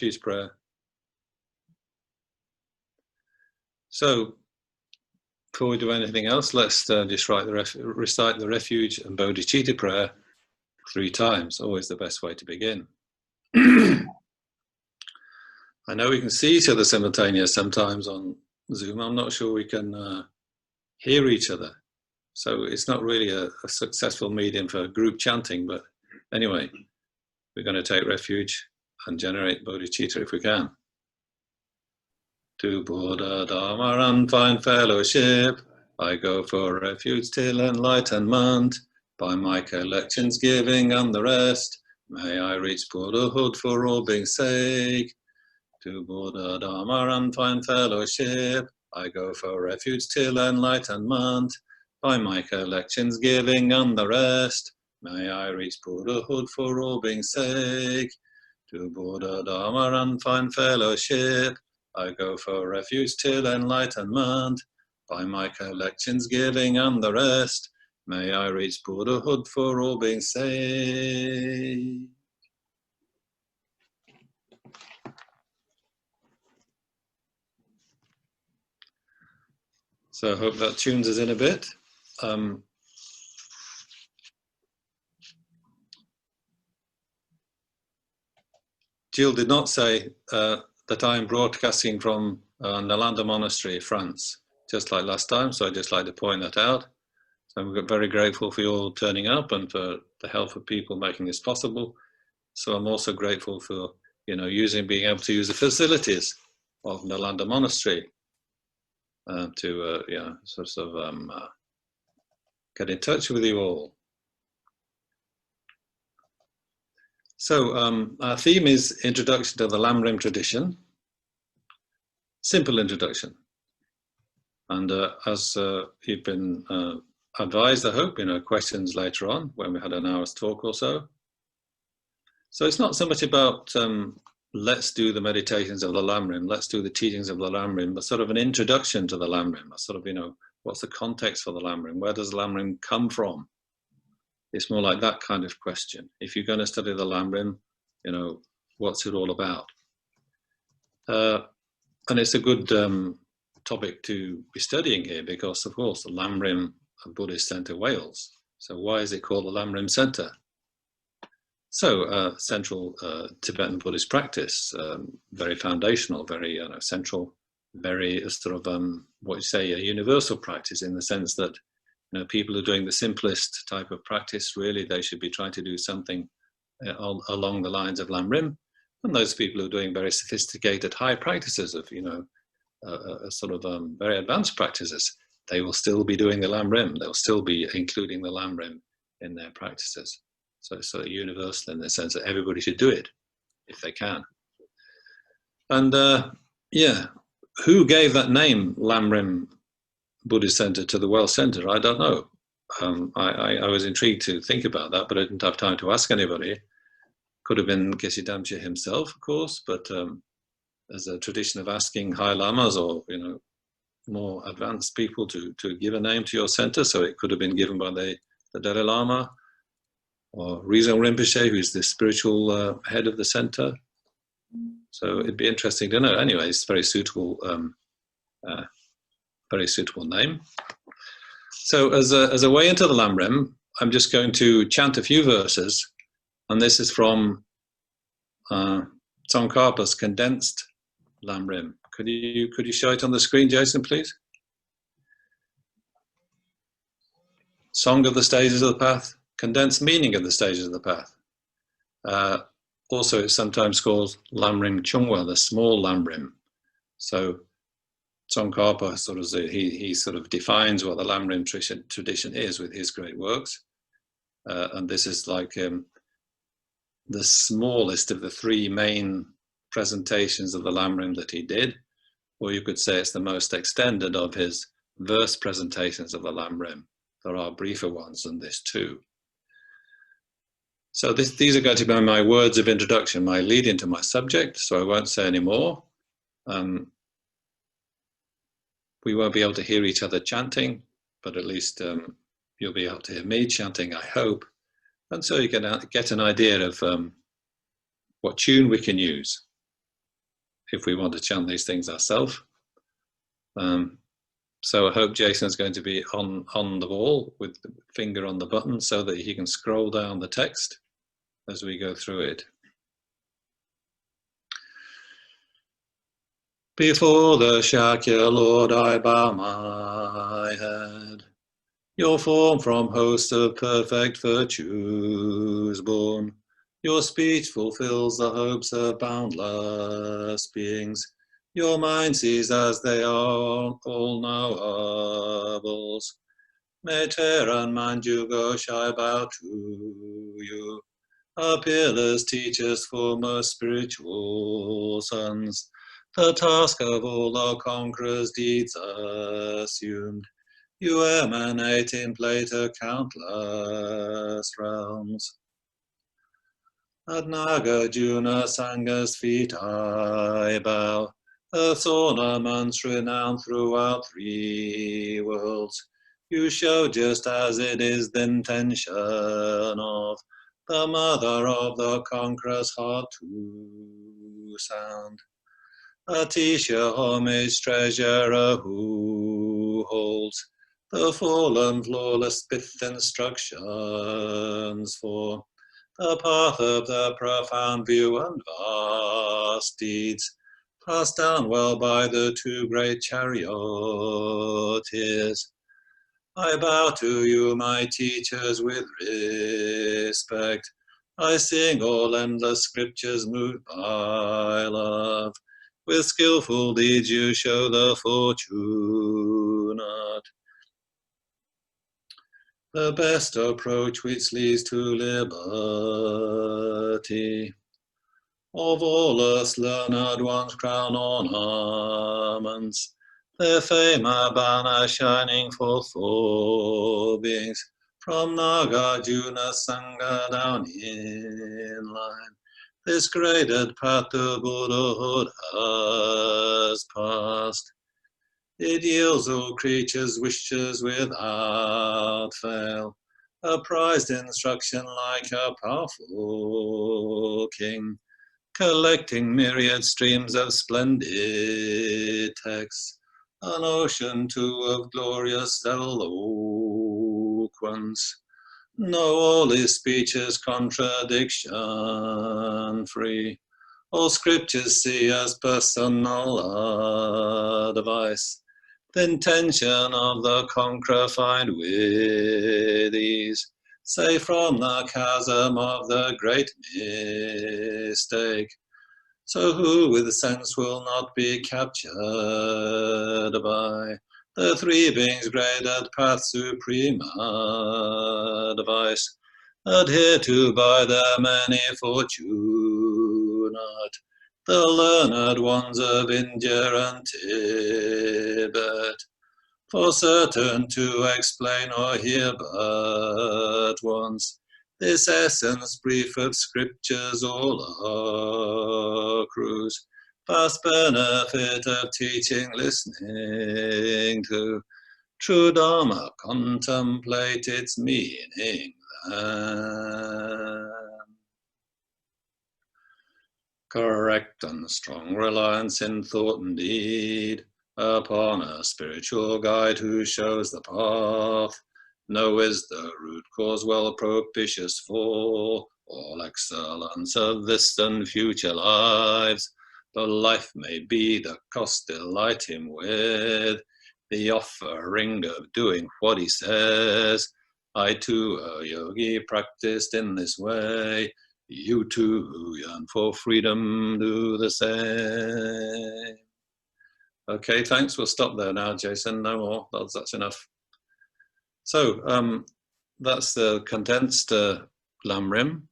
refuge prayer. So, before we do anything else, let's just recite the refuge and bodhicitta prayer 3 times. Always the best way to begin. I know we can see each other simultaneously sometimes on Zoom. I'm not sure we can hear each other. So it's not really a successful medium for group chanting, but anyway, we're going to take refuge and generate bodhicitta if we can. To Buddha, Dharma and find fellowship, I go for refuge till enlightenment. By my collections giving and the rest, may I reach Buddhahood for all being's sake. To Buddha, Dharma and find fellowship, I go for refuge till enlightenment. By my collections giving and the rest, may I reach Buddhahood for all being's sake. To Buddha, Dharma and find fellowship, I go for refuge till enlightenment. By my collections giving and the rest, may I reach Buddhahood for all being's sake. So I hope that tunes us in a bit. Jill did not say that I'm broadcasting from Nalanda Monastery, France, just like last time, so I'd just like to point that out. So I'm very grateful for you all turning up and for the help of people making this possible. So I'm also grateful for, being able to use the facilities of Nalanda Monastery to get in touch with you all. So our theme is Introduction to the Lam Rim tradition. Simple introduction. And as you've been advised, I hope, questions later on when we had an hour's talk or so. So it's not so much about let's do the meditations of the Lam Rim, let's do the teachings of the Lam Rim, but sort of an introduction to the Lam Rim, a sort of, what's the context for the Lam Rim? Where does the Lam Rim come from? It's more like that kind of question. If you're going to study the Lam Rim, what's it all about? And it's a good topic to be studying here because, of course, the Lam Rim Buddhist Centre, Wales. So why is it called the Lam Rim Centre? So central Tibetan Buddhist practice, very foundational, very central, very sort of, a universal practice in the sense that, people who are doing the simplest type of practice, really, they should be trying to do something along the lines of Lam Rim. And those people who are doing very sophisticated high practices of, very advanced practices, they will still be doing the Lam Rim. They'll still be including the Lam Rim in their practices. So it's sort of universal in the sense that everybody should do it if they can. And who gave that name, Lam Rim Buddhist Centre, to the Welsh Centre? I don't know. I was intrigued to think about that, but I didn't have time to ask anybody. Could have been Geshe Damche himself, of course, but there's a tradition of asking high lamas or more advanced people to give a name to your centre. So it could have been given by the Dalai Lama or Rizal Rinpoche, who's the spiritual head of the centre. So it'd be interesting to know. Anyway, it's a very suitable name. So as a way into the Lam Rim, I'm just going to chant a few verses, and this is from Tsongkhapa's condensed Lam Rim. Could you show it on the screen, Jason, please? Song of the Stages of the Path, condensed meaning of the stages of the path. Also, it's sometimes called Lam Rim Chungwa, the small Lam Rim. So Tsongkhapa he sort of defines what the Lam Rim tradition is with his great works. And this is like the smallest of the 3 main presentations of the Lam Rim that he did, or you could say it's the most extended of his verse presentations of the Lam Rim. There are briefer ones than this too. So these are going to be my words of introduction, my lead into my subject, so I won't say any more. We won't be able to hear each other chanting, but at least you'll be able to hear me chanting, I hope. And so you can get an idea of what tune we can use. if we want to chant these things ourselves. So I hope Jason's going to be on the ball with the finger on the button so that he can scroll down the text as we go through it. Before the Shakya Lord I bow my head. Your form from host of perfect virtues born. Your speech fulfills the hopes of boundless beings. Your mind sees as they are all knowables. Mater and Manju Ghosh I bow to you. Our peerless teachers, foremost spiritual sons. The task of all the conqueror's deeds assumed. You emanate in Plato countless realms. At Nagarjuna Sanga's feet I bow. Earth's ornaments renowned throughout 3 worlds. You show just as it is the intention of the mother of the conqueror's heart to sound. Atisha, homage treasurer who holds the fallen flawless pith instructions for the path of the profound view and vast deeds, passed down well by the 2 great charioteers. I bow to you, my teachers, with respect. I sing all endless scriptures moved by love. With skillful deeds you show the fortunate the best approach which leads to liberty. Of all us learned ones crown ornaments, their fame a banner shining forth for beings, from Nagarjuna Sangha down in line. This graded path to Buddhahood has passed. It yields all creatures' wishes without fail, a prized instruction like a powerful king, collecting myriad streams of splendid texts, an ocean too of glorious eloquence. No, all his speech is contradiction-free. All scriptures see as personal advice. The intention of the conqueror find with ease, safe from the chasm of the great mistake. So who with sense will not be captured by the 3 beings graded path supreme advice, adhered to by the many fortunate, the learned ones of India and Tibet, for certain to explain or hear but once this essence brief of scriptures all accrues, vast benefit of teaching listening to true Dharma, contemplate its meaning then. Correct and strong reliance in thought and deed upon a spiritual guide who shows the path, know is the root cause well propitious for all excellence of this and future lives. The life may be the cost, delight him with the offering of doing what he says. I too, a yogi, practiced in this way. You too, who yearn for freedom, do the same. Okay, thanks. We'll stop there now, Jason. No more. That's enough. So that's the condensed Lam Rim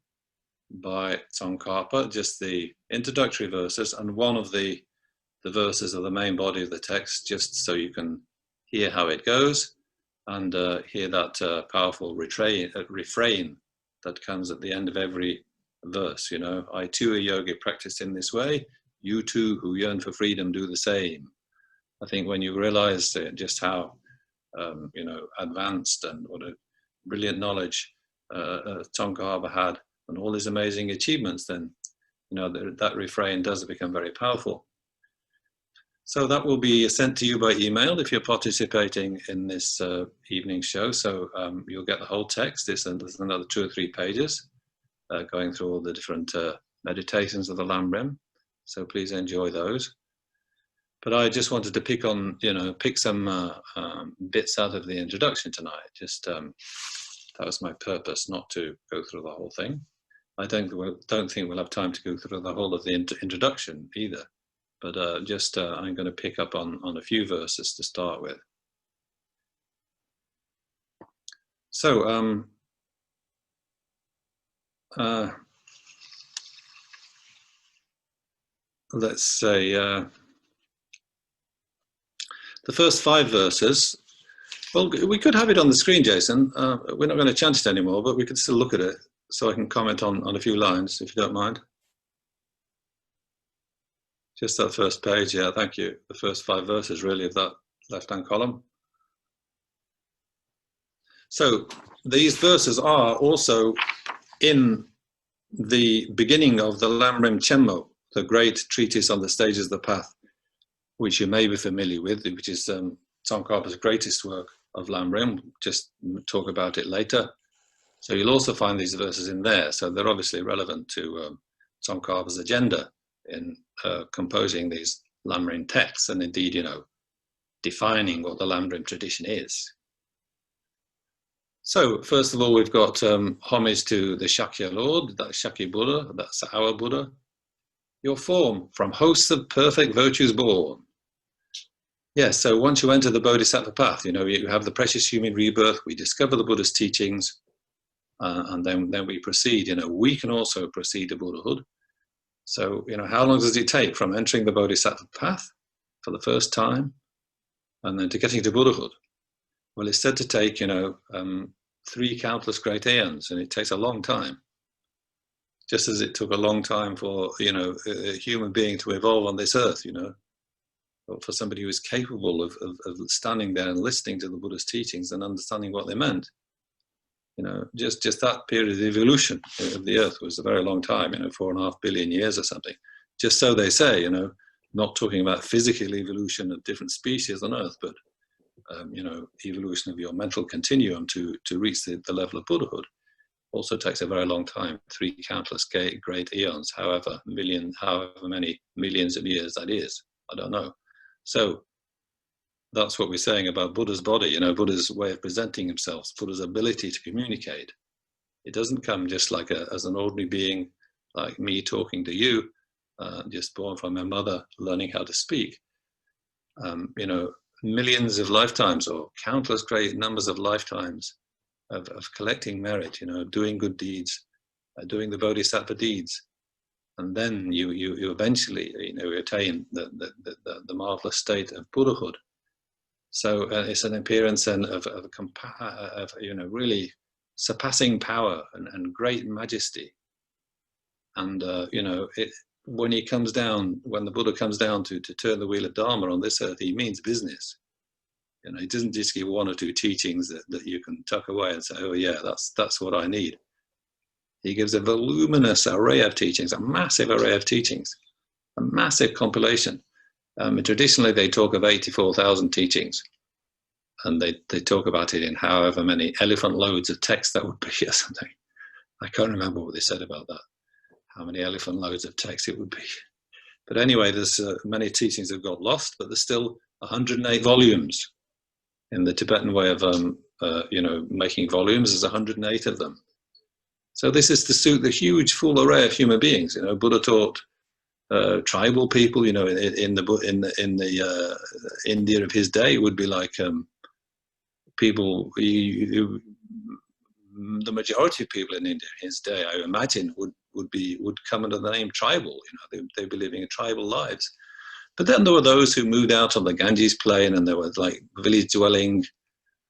by Tsongkhapa, just the introductory verses and one of the verses of the main body of the text, just so you can hear how it goes and hear that powerful refrain that comes at the end of every verse. You know, I too, a yogi, practiced in this way. You too, who yearn for freedom, do the same. I think when you realize just how advanced and what a brilliant knowledge Tsongkhapa had and all his amazing achievements, then that refrain does become very powerful. So that will be sent to you by email if you're participating in this evening show. So you'll get the whole text. There's another 2 or 3 pages going through all the different meditations of the Lam Rim. So please enjoy those. But I just wanted to pick some bits out of the introduction tonight. Just that was my purpose, not to go through the whole thing. I don't think we'll have time to go through the whole of the introduction either. But I'm going to pick up on a few verses to start with. So let's say the first 5 verses. Well, we could have it on the screen, Jason. We're not going to chant it anymore, but we could still look at it so I can comment on a few lines, if you don't mind. Just that first page, yeah, thank you. The first 5 verses, really, of that left-hand column. So these verses are also in the beginning of the Lam Rim Chenmo, the great treatise on the stages of the path, which you may be familiar with, which is Tsongkhapa's greatest work of Lam Rim. Just talk about it later. So you'll also find these verses in there. So they're obviously relevant to Tsongkhapa's agenda in composing these Lam Rim texts, and indeed, defining what the Lam Rim tradition is. So first of all, we've got homage to the Shakya Lord, that's Shakya Buddha, that's our Buddha. Your form, from hosts of perfect virtues born. Yes, so once you enter the Bodhisattva path, you have the precious human rebirth, we discover the Buddha's teachings, and then we proceed. We can also proceed to Buddhahood. So, how long does it take from entering the Bodhisattva path for the first time and then to getting to Buddhahood? Well, it's said to take, 3 countless great aeons, and it takes a long time. Just as it took a long time for, a human being to evolve on this earth, or for somebody who is capable of standing there and listening to the Buddha's teachings and understanding what they meant. Just that period of evolution of the earth was a very long time, 4.5 billion years or something. Just so they say, not talking about physical evolution of different species on earth, but, evolution of your mental continuum to reach the level of Buddhahood also takes a very long time, 3 countless great eons, however many millions of years that is, I don't know. So that's what we're saying about Buddha's body, Buddha's way of presenting himself, Buddha's ability to communicate. It doesn't come just like as an ordinary being, like me talking to you, just born from my mother, learning how to speak. Millions of lifetimes or countless great numbers of lifetimes of collecting merit, doing good deeds, doing the Bodhisattva deeds. And then you eventually, attain the marvelous state of Buddhahood. So it's an appearance of really surpassing power and great majesty. And when the Buddha comes down to turn the wheel of Dharma on this earth, he means business. He doesn't just give 1 or 2 teachings that you can tuck away and say, oh yeah, that's what I need. He gives a voluminous array of teachings, a massive array of teachings, a massive compilation. Traditionally, they talk of 84,000 teachings, and they talk about it in however many elephant loads of text that would be or something. I can't remember what they said about that, how many elephant loads of text it would be. But anyway, there's many teachings that got lost, but there's still 108 volumes. In the Tibetan way of, making volumes, there's 108 of them. So this is to suit the huge full array of human beings. Buddha taught tribal people, in the India of his day, would be like people. The majority of people in India in his day, I imagine, would come under the name tribal. They'd be living tribal lives. But then there were those who moved out on the Ganges plain, and there were like village-dwelling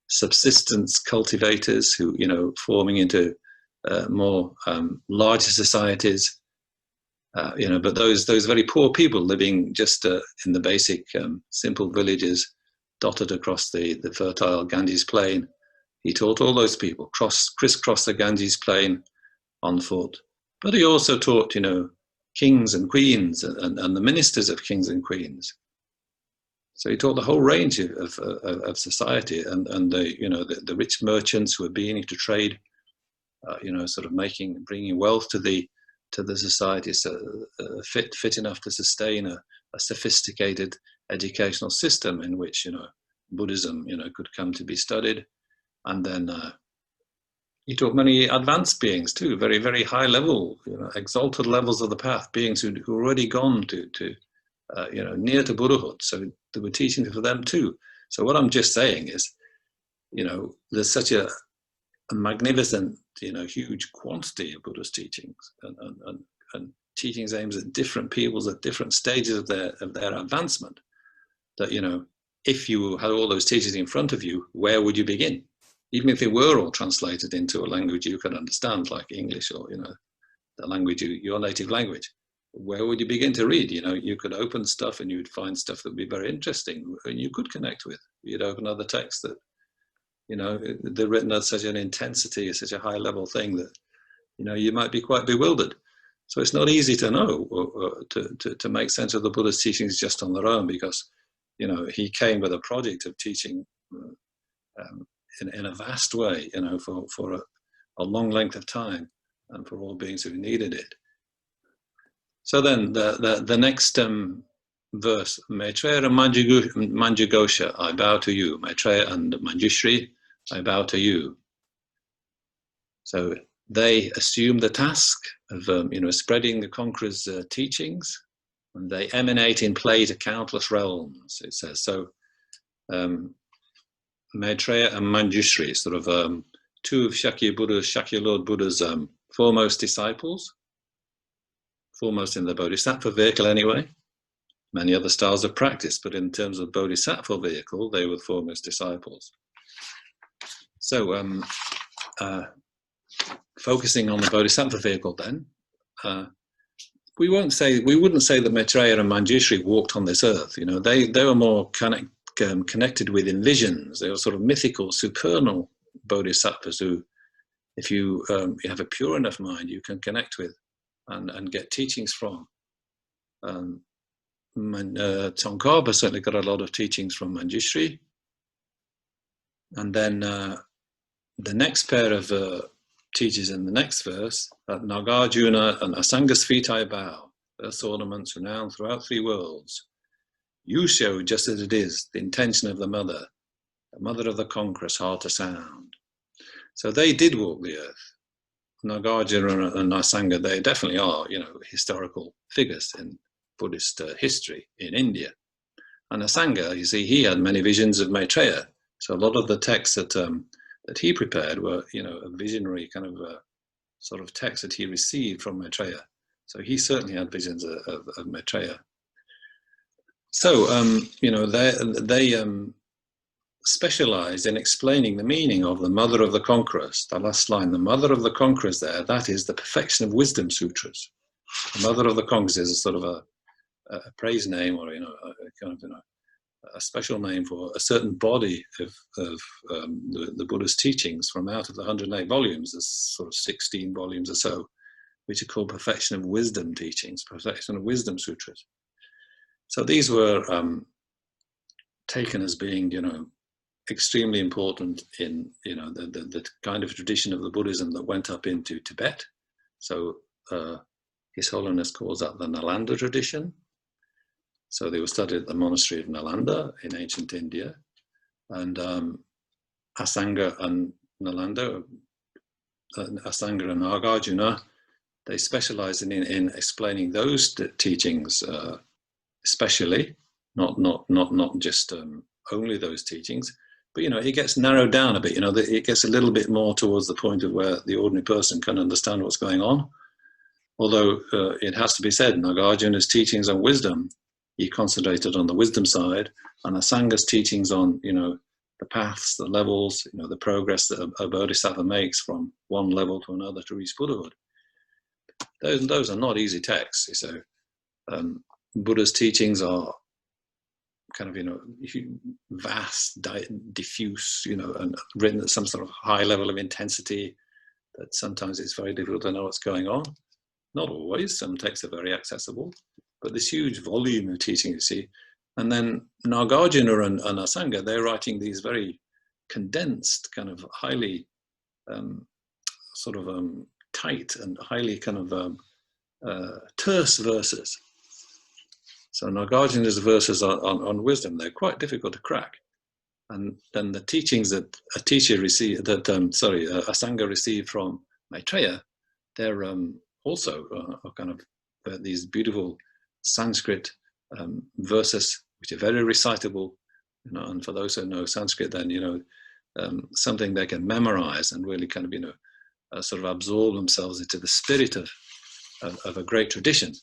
subsistence cultivators who, forming into more larger societies. But those very poor people living just in the basic simple villages dotted across the fertile Ganges plain, he taught all those people crisscross the Ganges plain on foot. But he also taught, kings and queens and the ministers of kings and queens. So he taught the whole range of society, and the rich merchants who were beginning to trade, sort of bringing wealth to the society, so fit enough to sustain a sophisticated educational system in which Buddhism could come to be studied. And then he taught many advanced beings too, very, very high level, exalted levels of the path, beings who were already gone to near to Buddhahood. So there were teachings for them too. So what I'm just saying is, there's such a magnificent, huge quantity of Buddhist teachings and teachings aimed at different peoples at different stages of their advancement. That if you had all those teachings in front of you, where would you begin? Even if they were all translated into a language you could understand, like English or the language your native language, where would you begin to read? You could open stuff and you would find stuff that would be very interesting and you could connect with. You'd open other texts that they're written at such an intensity, such a high level thing that you might be quite bewildered. So it's not easy to know or to make sense of the Buddha's teachings just on their own, because he came with a project of teaching in a vast way, for a long length of time, and for all beings who needed it. So then the next verse, Maitreya and Manjughosha, I bow to you. Maitreya and Manjushri, I bow to you. So they assume the task of spreading the conqueror's teachings, and they emanate in play to countless realms, it says. So Maitreya and Manjushri, sort of two of Shakya Lord Buddha's foremost disciples, foremost in the Bodhisattva vehicle anyway. Many other styles of practice, but in terms of Bodhisattva vehicle, they were foremost disciples. So focusing on the Bodhisattva vehicle then, we wouldn't say that Maitreya and Manjushri walked on this earth. They were more connected with visions. They were sort of mythical, supernal bodhisattvas who, if you have a pure enough mind, you can connect with and get teachings from. Tsongkhapa certainly got a lot of teachings from Manjushri. And then the next pair of teachers in the next verse, Nagarjuna and Asanga's feet I bow, earth's ornaments renowned throughout 3 worlds. You show just as it is the intention of the mother of the conqueror's heart to sound. So they did walk the earth. Nagarjuna and Asanga, they definitely are, historical figures in Buddhist history in India. And Asanga, you see, he had many visions of Maitreya. So a lot of the texts that he prepared were, a visionary kind of sort of text that he received from Maitreya. So he certainly had visions of Maitreya. So, they specialized in explaining the meaning of the Mother of the Conquerors. The last line, the Mother of the Conquerors there, that is the Perfection of Wisdom Sutras. The Mother of the Conquerors is a sort of a praise name, or, a special name for a certain body of the Buddha's teachings from out of the 108 volumes. There's sort of 16 volumes or so, which are called Perfection of Wisdom teachings, Perfection of Wisdom Sutras. So these were taken as being, extremely important in, the kind of tradition of the Buddhism that went up into Tibet. So His Holiness calls that the Nalanda tradition. So they were studied at the monastery of Nalanda in ancient India. And Asanga and Nalanda, Asanga and Nagarjuna, they specialized in explaining those teachings especially, not just only those teachings, but it gets narrowed down a bit. It gets a little bit more towards the point of where the ordinary person can understand what's going on. Although it has to be said, Nagarjuna's teachings on wisdom, he concentrated on the wisdom side, and Asanga's teachings on the paths, the levels, the progress that a bodhisattva makes from one level to another to reach Buddhahood. Those are not easy texts. So Buddha's teachings are kind of, vast, diffuse, and written at some sort of high level of intensity that sometimes it's very difficult to know what's going on. Not always, some texts are very accessible, but this huge volume of teaching, you see, And then Nagarjuna and Asanga, they're writing these very condensed, kind of highly sort of tight and highly kind of terse verses. So Nagarjuna's verses on wisdom, they're quite difficult to crack. And then the teachings that a teacher received, that Asanga received from Maitreya, they're also kind of these beautiful Sanskrit verses, which are very recitable. You know, and for those who know Sanskrit, then something they can memorize and really kind of sort of absorb themselves into the spirit of a great tradition.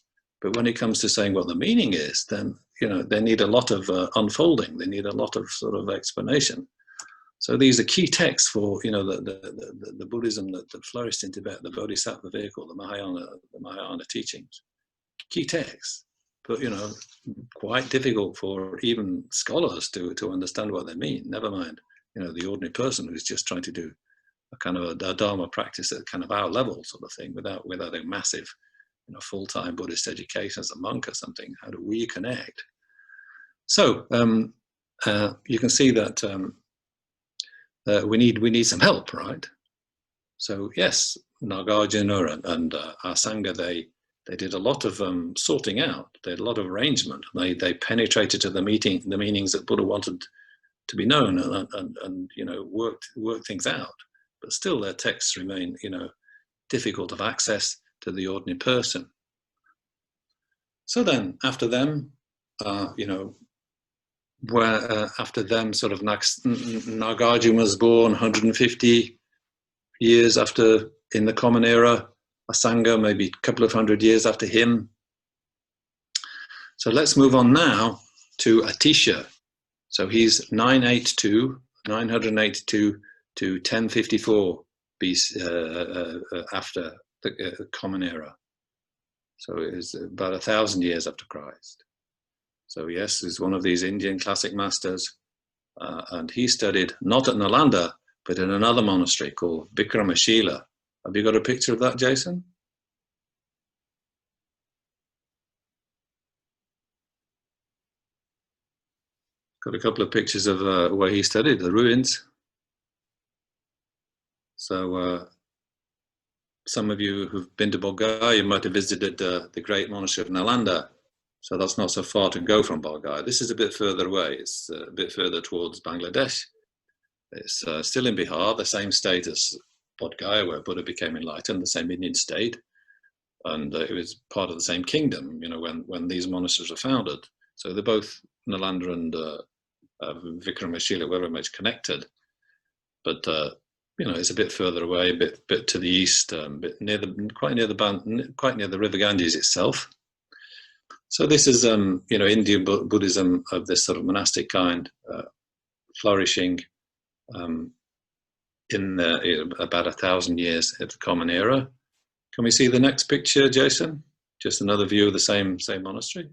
But when it comes to saying what the meaning is, then they need a lot of unfolding. They need a lot of sort of explanation. So these are key texts for the Buddhism that flourished in Tibet, the Bodhisattva vehicle, the Mahayana teachings. Key texts, but quite difficult for even scholars to understand what they mean. Never mind the ordinary person who's just trying to do a kind of a Dharma practice at kind of our level sort of thing, without a massive full-time Buddhist education as a monk or something. How do we connect? So you can see that we need some help, right? So yes, Nagarjuna and Asanga, they did a lot of sorting out. They had a lot of arrangement. They penetrated to the meanings that Buddha wanted to be known, and worked things out. But still, their texts remain difficult of access to the ordinary person. So then, after them, after them, sort of Nagarjuna was born 150 years after, in the Common Era. Asanga maybe a couple of hundred years after him. So let's move on now to Atisha. So he's 982 to 1054 BC, after the Common Era. So it is about 1,000 years after Christ. So yes, he's one of these Indian classic masters, and he studied not at Nalanda, but in another monastery called Vikramashila. Have you got a picture of that, Jason? Got a couple of pictures of where he studied, the ruins. So some of you who've been to Bulgaria, you might have visited the great monastery of Nalanda. So that's not so far to go from Bulgaria. This is a bit further away. It's a bit further towards Bangladesh. It's still in Bihar, the same state as Bodh Gaya, where Buddha became enlightened, the same Indian state. And it was part of the same kingdom, when these monasteries were founded. So they're both, Nalanda and Vikramashila, were very much connected. But it's a bit further away, a bit to the east, quite near the River Ganges itself. So this is Indian Buddhism of this sort of monastic kind, flourishing in about 1,000 years at the Common Era. Can we see the next picture, Jason? Just another view of the same monastery.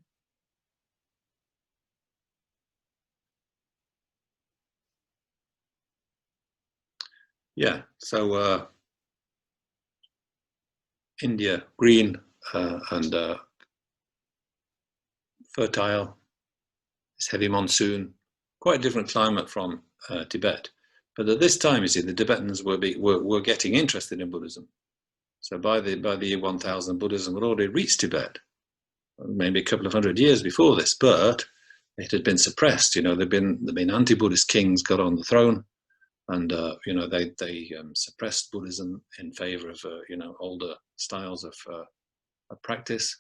Yeah, so India, green and fertile. It's heavy monsoon, quite a different climate from Tibet. But at this time, you see, the Tibetans were getting interested in Buddhism. So by the year 1000, Buddhism had already reached Tibet, maybe a couple of hundred years before this, but it had been suppressed. There'd been anti-Buddhist kings got on the throne, and they suppressed Buddhism in favor of older styles of practice,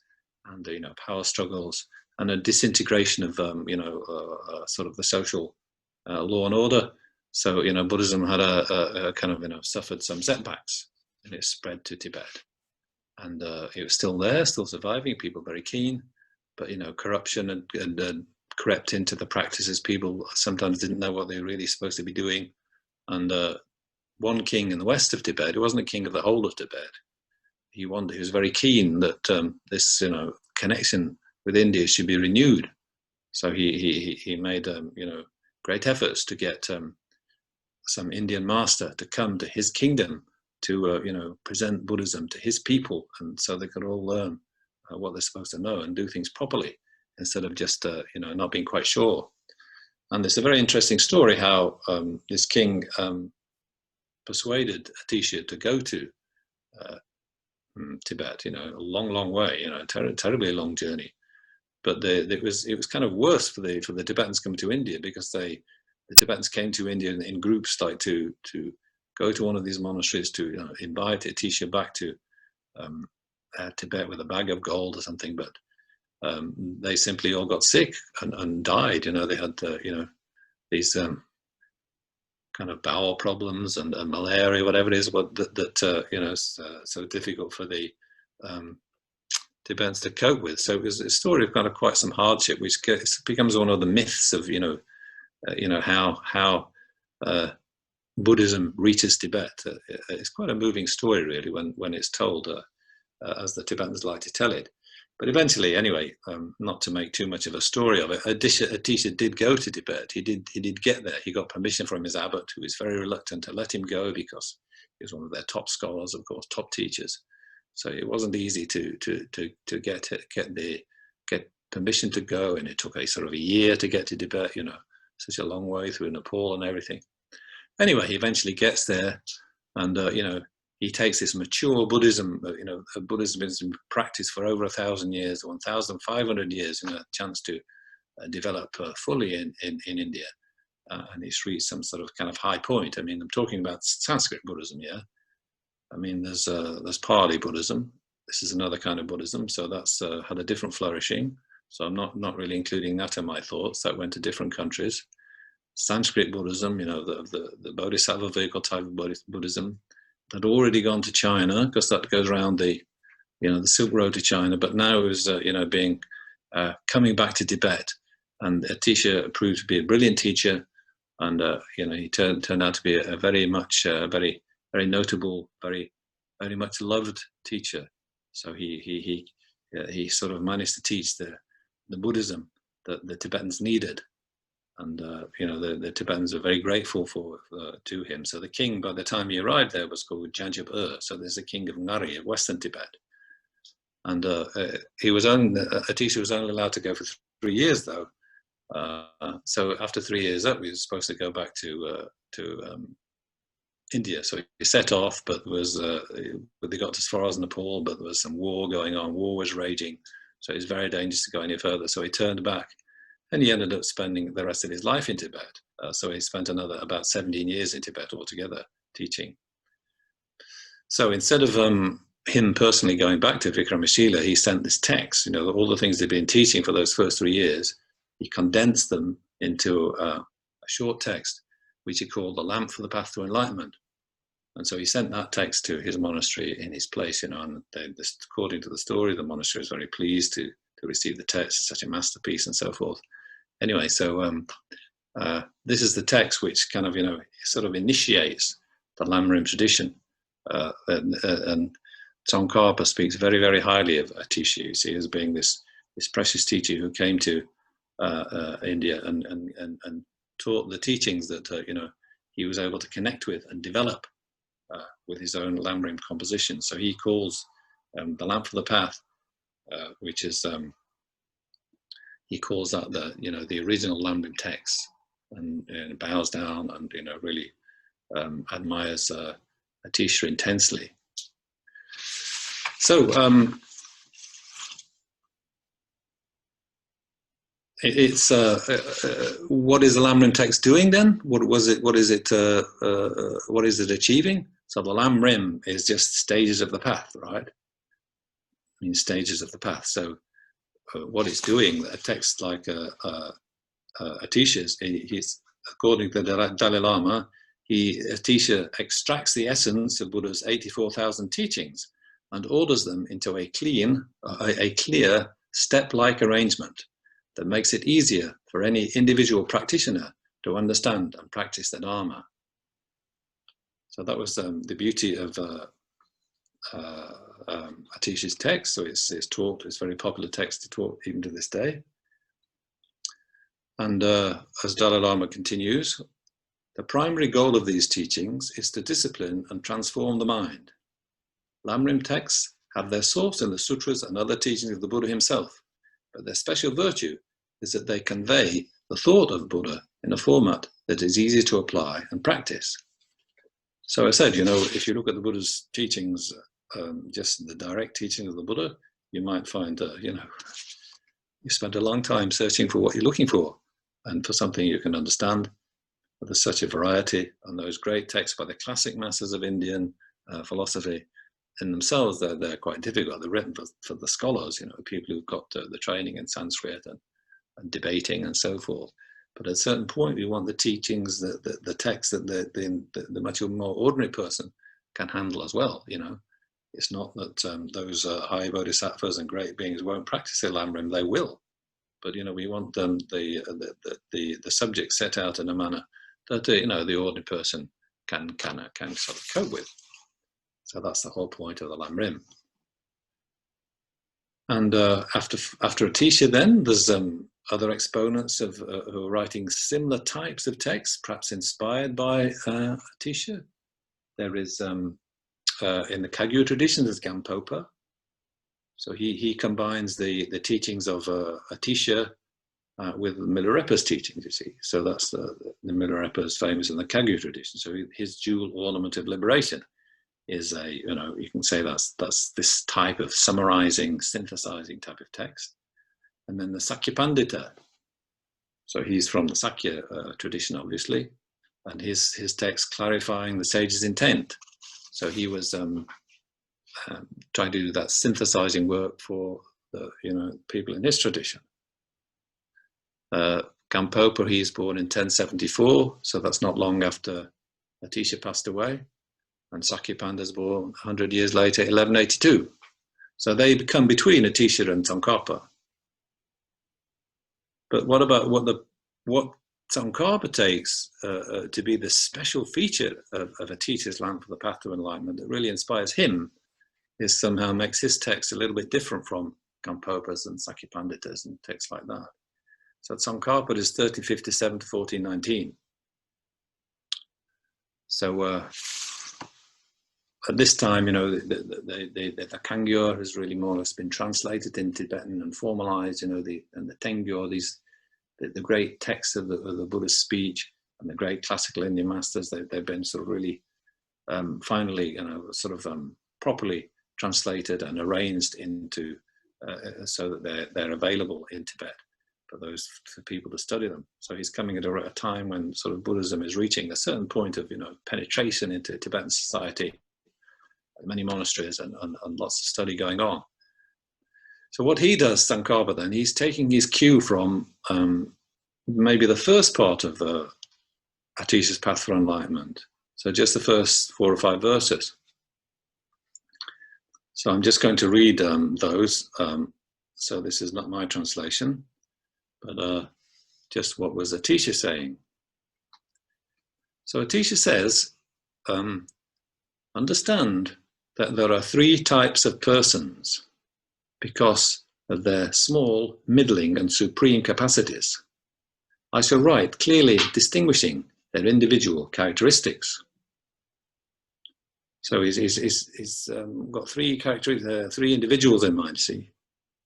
and power struggles, and a disintegration of sort of the social law and order. So Buddhism had a kind of suffered some setbacks, and it spread to Tibet, and it was still there, still surviving. People very keen, but corruption and crept into the practices. People sometimes didn't know what they were really supposed to be doing. And one king in the west of Tibet, who wasn't a king of the whole of Tibet, he was very keen that this connection with India should be renewed. So he made great efforts to get some Indian master to come to his kingdom to present Buddhism to his people, and so they could all learn what they're supposed to know and do things properly. instead of just not being quite sure. And it's a very interesting story how this king persuaded Atisha to go to Tibet. A long way. Terribly long journey. But it was kind of worse for the Tibetans coming to India, because the Tibetans came to India in groups, like to go to one of these monasteries to invite Atisha back to Tibet with a bag of gold or something. But they simply all got sick and died. They had these kind of bowel problems and malaria, whatever it is, but so difficult for the Tibetans to cope with. So it was a story of kind of quite some hardship, which becomes one of the myths of how Buddhism reaches Tibet. It's quite a moving story, really, when it's told, as the Tibetans like to tell it. But eventually, anyway, not to make too much of a story of it, Atisha did go to Tibet. He did get there. He got permission from his abbot, who was very reluctant to let him go, because he was one of their top scholars, of course, top teachers. So it wasn't easy to get permission to go, and it took a sort of a year to get to Tibet. Such a long way through Nepal and everything. Anyway, he eventually gets there, and he takes this mature Buddhism. Buddhism has been practiced for over 1,000 years, 1,500 years, a chance to develop fully in India, and he's reached some sort of kind of high point. I mean, I'm talking about Sanskrit Buddhism, yeah. I mean, there's Pali Buddhism. This is another kind of Buddhism, so that's had a different flourishing. So I'm not really including that in my thoughts. That went to different countries. Sanskrit Buddhism, the Bodhisattva vehicle type of Buddhism, had already gone to China, because that goes around the Silk Road to China. But now it was being coming back to Tibet, and Atisha proved to be a brilliant teacher, and he turned out to be a very much very notable, very much loved teacher. So he sort of managed to teach the Buddhism that the Tibetans needed, and the Tibetans are very grateful to him. So the king, by the time he arrived there, was called Jajab. So there's a king of Ngari, of Western Tibet, and Atisha was only allowed to go for 3 years, though. So after 3 years up, he was supposed to go back to India. So he set off, but they got as far as Nepal, but there was some war going on. War was raging, so it was very dangerous to go any further. So he turned back, and he ended up spending the rest of his life in Tibet. So he spent about 17 years in Tibet altogether teaching. So instead of him personally going back to Vikramashila, he sent this text. All the things they'd been teaching for those first 3 years, he condensed them into a short text, which he called the Lamp for the Path to Enlightenment. And so he sent that text to his monastery in his place, and according to the story, the monastery was very pleased to receive the text, such a masterpiece and so forth. Anyway, so this is the text which kind of, sort of initiates the Lam Rim tradition. And Tsongkhapa speaks very, very highly of Atisha, you see, as being this precious teacher who came to India and taught the teachings that, he was able to connect with and develop with his own Lam Rim composition. So he calls the Lamp for the Path, which is, he calls that the original Lam Rim text, and bows down and, really admires Atisha intensely. So it's what is the Lam Rim text doing then? What is it achieving? So the Lam Rim is just stages of the path, right? I mean, stages of the path. So what it's doing, a text like Atisha's, he's, according to the Dalai Lama, Atisha extracts the essence of Buddha's 84,000 teachings and orders them into a clear step-like arrangement that makes it easier for any individual practitioner to understand and practice the Dharma. So that was the beauty of Atisha's text. So it's taught, it's a very popular text to taught even to this day. And as Dalai Lama continues, the primary goal of these teachings is to discipline and transform the mind. Lam Rim texts have their source in the sutras and other teachings of the Buddha himself, But their special virtue is that they convey the thought of Buddha in a format that is easy to apply and practice. So I said, if you look at the Buddha's teachings, just the direct teaching of the Buddha, you might find, you spend a long time searching for what you're looking for and for something you can understand. But there's such a variety, and those great texts by the classic masters of Indian philosophy in themselves, they're quite difficult. They're written for the scholars, people who've got the training in Sanskrit and debating and so forth. But at a certain point, we want the teachings, the text that the much more ordinary person can handle as well. It's not that those high bodhisattvas and great beings won't practice the Lam Rim; they will. But we want them the subject set out in a manner that the ordinary person can sort of cope with. So that's the whole point of the Lam Rim. And after Atisha, then there's other exponents of who are writing similar types of texts, perhaps inspired by Atisha. There is in the Kagyu tradition, there's Gampopa. So he combines the teachings of Atisha with Milarepa's teachings, you see. So that's the Milarepa is famous in the Kagyu tradition. So his jewel ornament of liberation is you can say that's this type of summarizing, synthesizing type of text. And then the Sakya Pandita. So he's from the Sakya tradition, obviously, and his text clarifying the sage's intent. So he was trying to do that synthesizing work for the people in his tradition. Gampopa, he's born in 1074, so that's not long after Atisha passed away. And Sakyapanda born 100 years later, 1182. So they come between Atisha and Tsongkhapa. But what about what Tsongkhapa takes to be the special feature of Atisha's lamp for the path to enlightenment that really inspires him, is somehow makes his text a little bit different from Gampopa's and Sakyapandita's and texts like that. So Tsongkhapa is 1357 to 1419. So at this time, the Kangyur has really more or less been translated in Tibetan and formalized. And the Tengyur, the great texts of the Buddhist speech and the great classical Indian masters, they've been sort of really finally, properly translated and arranged into so that they're available in Tibet for people to study them. So he's coming at a time when sort of Buddhism is reaching a certain point of penetration into Tibetan society. Many monasteries and lots of study going on. So what he does, Tsongkhapa, then, he's taking his cue from maybe the first part of Atisha's Path for Enlightenment. So just the first 4 or 5 verses. So I'm just going to read those. So this is not my translation, but just what was Atisha saying. So Atisha says, understand that there are 3 types of persons because of their small, middling, and supreme capacities. I shall write clearly distinguishing their individual characteristics. So he's got 3 characteristics, 3 individuals in mind, see,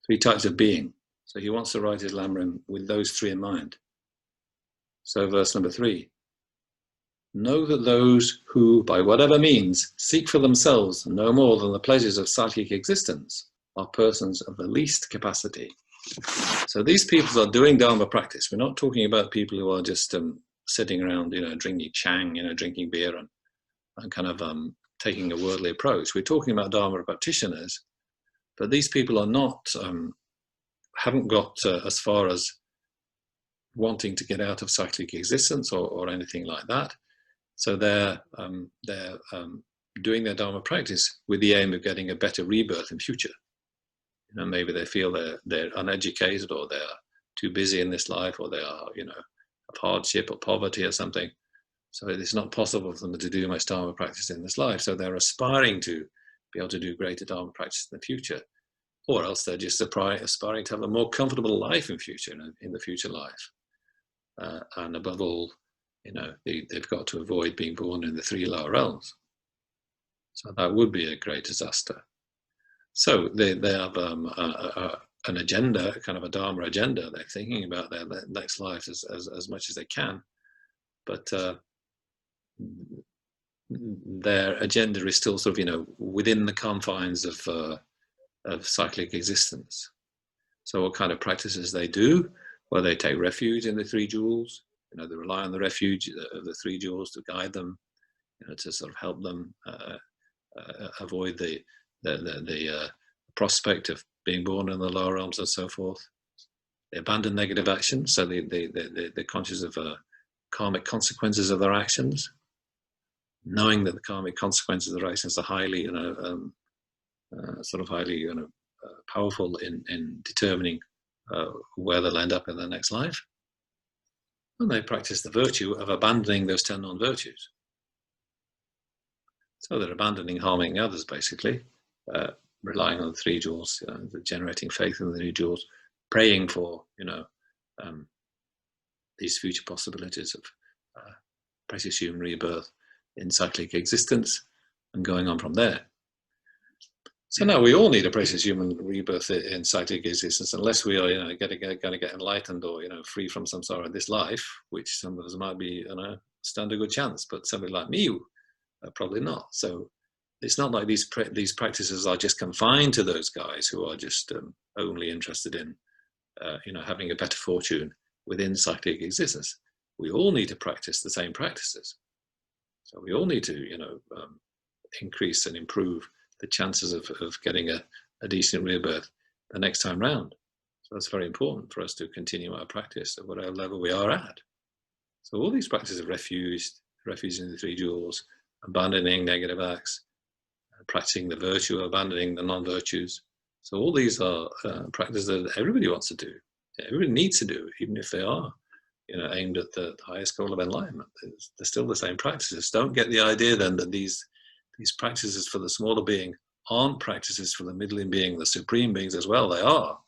3 types of being. So he wants to write his Lam Rim with those 3 in mind. So verse number 3. Know that those who, by whatever means, seek for themselves no more than the pleasures of psychic existence are persons of the least capacity. So these people are doing Dharma practice. We're not talking about people who are just sitting around, drinking chang, drinking beer and kind of taking a worldly approach. We're talking about Dharma practitioners, but these people are not, haven't got as far as wanting to get out of cyclic existence or anything like that. So they're doing their Dharma practice with the aim of getting a better rebirth in future. Maybe they feel they're uneducated, or they're too busy in this life, or they are, of hardship or poverty or something. So it's not possible for them to do much Dharma practice in this life. So they're aspiring to be able to do greater Dharma practice in the future, or else they're just aspiring to have a more comfortable life in future, in the future life. And above all, they've got to avoid being born in the 3 lower realms. So that would be a great disaster. So they have an agenda, kind of a Dharma agenda. They're thinking about their next life as much as they can, but their agenda is still sort of, within the confines of cyclic existence. So what kind of practices they do? Well, they take refuge in the three jewels. They rely on the refuge of the three jewels to guide them, to sort of help them avoid the prospect of being born in the lower realms and so forth. They abandon negative actions, so they're conscious of karmic consequences of their actions, knowing that the karmic consequences of their actions are highly, highly, powerful in determining where they'll end up in their next life. And they practice the virtue of abandoning those 10 non-virtues. So they're abandoning harming others, basically, relying on the three jewels, generating faith in the three jewels, praying for, these future possibilities of precious human rebirth in cyclic existence, and going on from there. So now we all need a precious human rebirth in cyclic existence, unless we are, going to get enlightened or, free from samsara in this life, which some of us might be, stand a good chance, but somebody like me, probably not. So it's not like these practices are just confined to those guys who are just only interested in, having a better fortune within cyclic existence. We all need to practice the same practices. So we all need to, increase and improve the chances of getting a decent rebirth the next time round. So that's very important for us to continue our practice at whatever level we are at. So all these practices of refuge in the three jewels, abandoning negative acts, practicing the virtue, abandoning the non-virtues. So all these are practices that everybody wants to do. Everybody needs to do, even if they are, aimed at the highest goal of enlightenment. They're still the same practices. Don't get the idea then that these practices for the smaller being aren't practices for the middling being, the supreme beings as well. They are,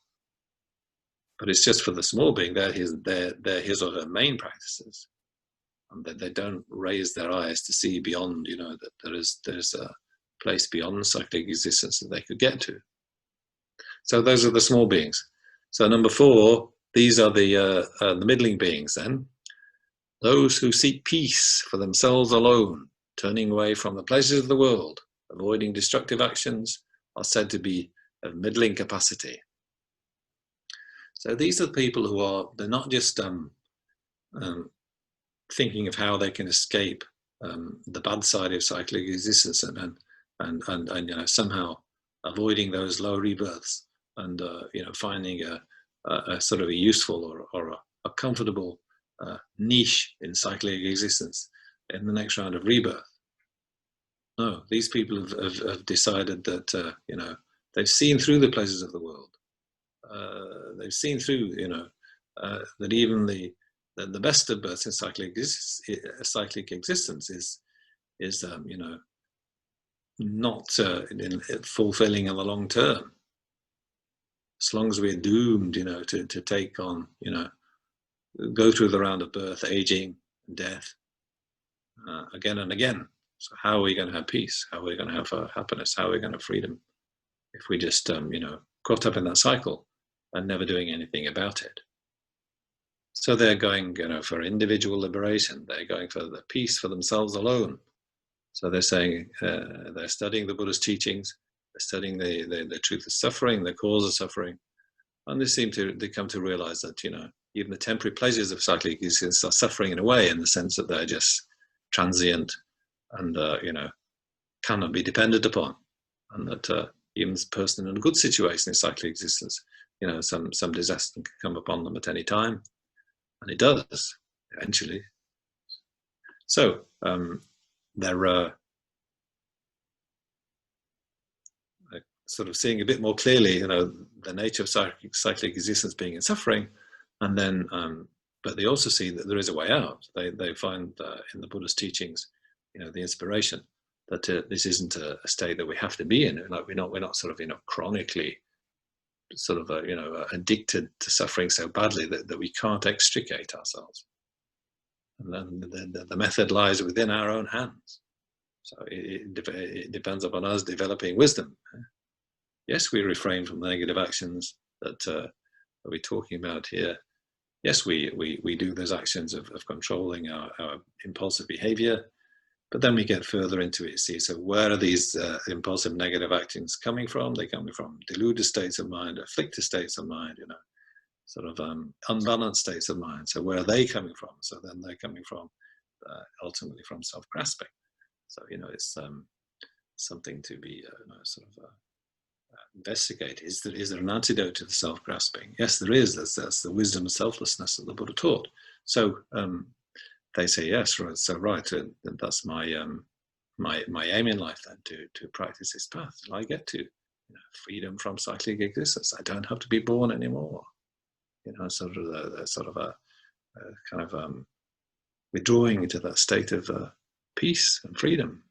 but it's just for the small being. They're his or her main practices, and that they don't raise their eyes to see beyond. That there's a place beyond cyclic existence that they could get to. So those are the small beings. So number 4, these are the middling beings. Then those who seek peace for themselves alone, turning away from the pleasures of the world, avoiding destructive actions, are said to be of middling capacity. So these are the people who they're not just thinking of how they can escape the bad side of cyclic existence and somehow avoiding those low rebirths and finding a sort of a useful or a comfortable niche in cyclic existence in the next round of rebirth. No, these people have decided that they've seen through the pleasures of the world. They've seen through that even the best of births in cyclic existence is not fulfilling in the long term. As long as we're doomed, to take on, go through the round of birth, aging, death, again and again. So how are we going to have peace? How are we going to have happiness? How are we going to have freedom if we just, caught up in that cycle and never doing anything about it? So they're going, for individual liberation. They're going for the peace for themselves alone. So they're saying they're studying the Buddhist teachings. They're studying the truth of suffering, the cause of suffering, and they come to realize that even the temporary pleasures of cyclic existence are suffering in a way, in the sense that they're just transient and cannot be depended upon, and that even a person in a good situation in cyclic existence, some disaster can come upon them at any time, and it does eventually. So they're sort of seeing a bit more clearly, the nature of cyclic existence being in suffering, and then, but they also see that there is a way out. They find in the Buddhist teachings, the inspiration that this isn't a state that we have to be in. Like we're not sort of chronically sort of addicted to suffering so badly that we can't extricate ourselves. And then the method lies within our own hands. So it depends upon us developing wisdom. Yes, we refrain from negative actions. that we're talking about here. Yes, we do those actions of controlling our impulsive behavior, but then we get further into it, see, so where are these impulsive negative actions coming from? They're coming from deluded states of mind, afflicted states of mind, you know, sort of unbalanced states of mind. So where are they coming from? So then they're coming from, ultimately from self-grasping. So, you know, it's something to be sort of investigate. Is there an antidote to the self-grasping? Yes, there is. That's the wisdom and selflessness that the Buddha taught. So they say yes, right. So right, that's my my aim in life then, to practice this path. I get to, you know, freedom from cyclic existence. I don't have to be born anymore. You know, sort of a kind of withdrawing into that state of peace and freedom.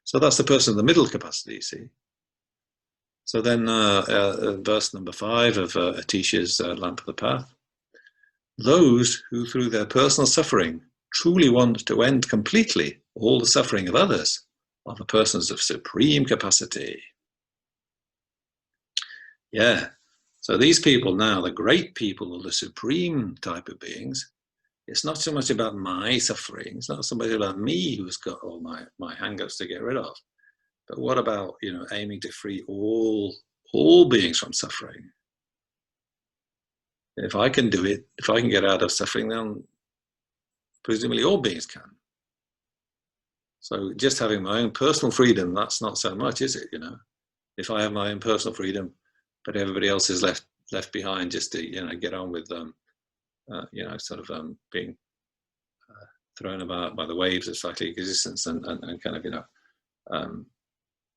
So that's the person of the middle capacity, you see. So then verse number 5 of Atisha's Lamp of the Path. Those who through their personal suffering truly want to end completely all the suffering of others are the persons of supreme capacity. Yeah, so these people now, the great people, or the supreme type of beings, it's not so much about my suffering, it's not so much about me who's got all my hang-ups to get rid of, but what about, you know, aiming to free all beings from suffering? If I can do it, if I can get out of suffering, then presumably all beings can. So just having my own personal freedom, that's not so much, is it? You know, if I have my own personal freedom, but everybody else is left behind just to, you know, get on with you know, sort of being thrown about by the waves of cyclic existence and kind of, you know,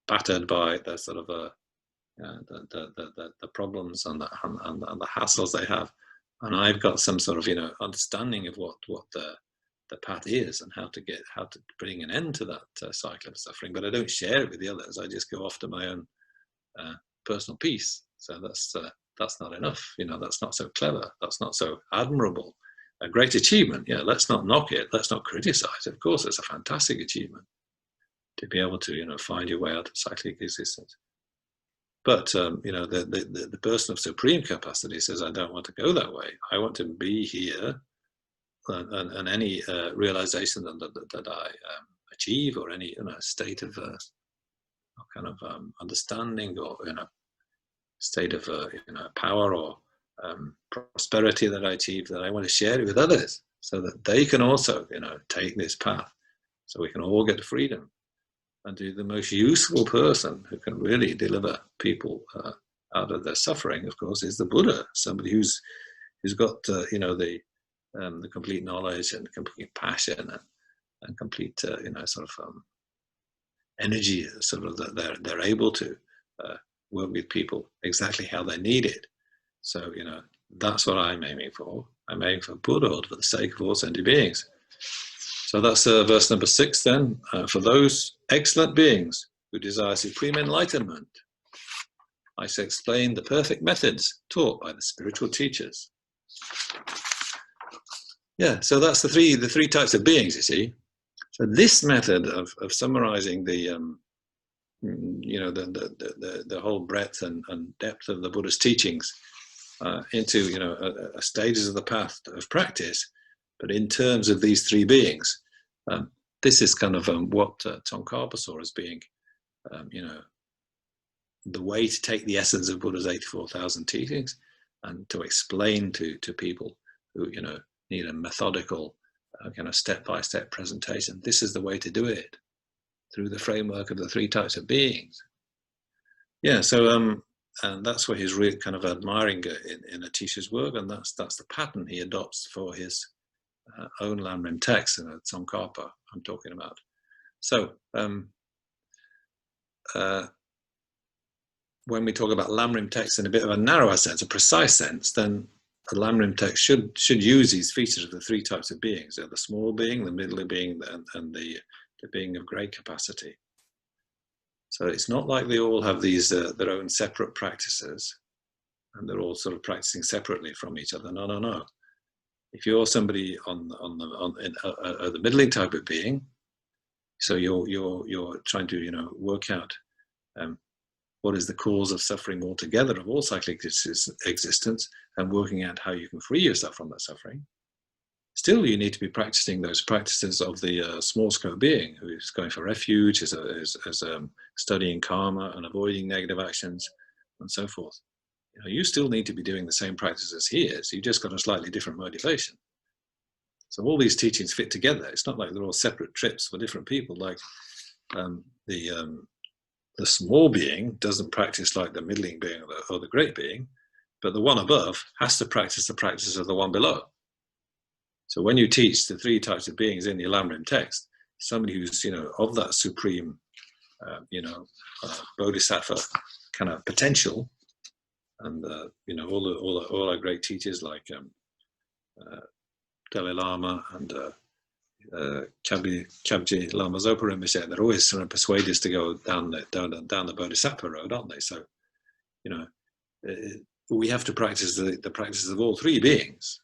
battered by the sort of the problems and the hassles they have, and I've got some sort of, you know, understanding of what the path is and how to bring an end to that cycle of suffering, but I don't share it with the others. I just go off to my own personal peace. So that's not enough. You know, that's not so clever. That's not so admirable. A great achievement. Yeah, let's not knock it. Let's not criticize. Of course, it's a fantastic achievement to be able to, you know, find your way out of cyclic existence. But you know, the person of supreme capacity says, I don't want to go that way. I want to be here, and any realization that I achieve, or any, you know, state of kind of understanding, or, you know, state of you know, power or prosperity that I achieve, that I want to share it with others, so that they can also, you know, take this path, so we can all get to freedom. And the most useful person who can really deliver people out of their suffering, of course, is the Buddha. Somebody who's got you know, the complete knowledge and complete passion and complete you know, sort of energy, sort of that they're able to work with people exactly how they need it. So, you know, that's what I'm aiming for. I'm aiming for Buddhahood for the sake of all sentient beings. So that's verse number 6 then. For those excellent beings who desire supreme enlightenment, I shall explain the perfect methods taught by the spiritual teachers. Yeah, so that's the three types of beings, you see. So this method of summarizing the you know, the whole breadth and depth of the Buddha's teachings into, you know, stages of the path of practice, but in terms of these three beings, this is kind of what Tsongkhapa saw as being, you know, the way to take the essence of Buddha's 84,000 teachings and to explain to people who, you know, need a methodical kind of step-by-step presentation. This is the way to do it, through the framework of the three types of beings. Yeah, so and that's what he's really kind of admiring in Atisha's work, and that's the pattern he adopts for his own Lam Rim text, Tsongkhapa I'm talking about. So when we talk about Lam Rim text in a bit of a narrower sense, a precise sense, then the Lam Rim text should use these features of the three types of beings: the small being, the middle being, and the being of great capacity. So it's not like they all have these their own separate practices, and they're all sort of practicing separately from each other. No, no, no. If you're somebody on the middling type of being, so you're trying to, you know, work out what is the cause of suffering altogether, of all cyclic existence, and working out how you can free yourself from that suffering. Still, you need to be practicing those practices of the small scope being who is going for refuge, is studying karma and avoiding negative actions, and so forth. You know, you still need to be doing the same practices he is. You just got a slightly different motivation. So all these teachings fit together. It's not like they're all separate trips for different people. Like the small being doesn't practice like the middling being or the great being, but the one above has to practice the practices of the one below. So when you teach the three types of beings in the Lam Rim text, somebody who's, you know, of that supreme, bodhisattva kind of potential, and you know, all our great teachers like Dalai Lama and Kyabje Lama Zopa Rinpoche, they're always trying to persuade us to go down the bodhisattva road, aren't they? So, you know, we have to practice the practices of all three beings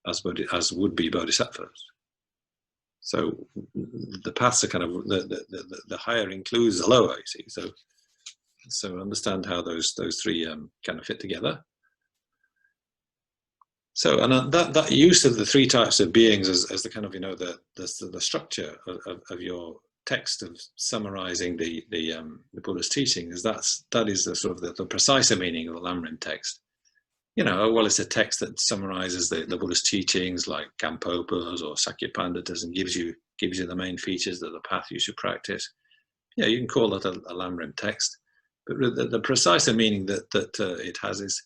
as would be bodhisattvas. So the paths are kind of the higher includes the lower, you see. So understand how those three kind of fit together. So, and that use of the three types of beings as the kind of, you know, the structure of your text of summarizing the Buddha's teachings, that is the sort of the precise meaning of the Lam Rim text. You know, well, it's a text that summarizes the Buddha's teachings like Gampopa's or Sakyapandita's and gives you the main features of the path you should practice. Yeah, you can call that a Lam Rim text, but the precise meaning that it has is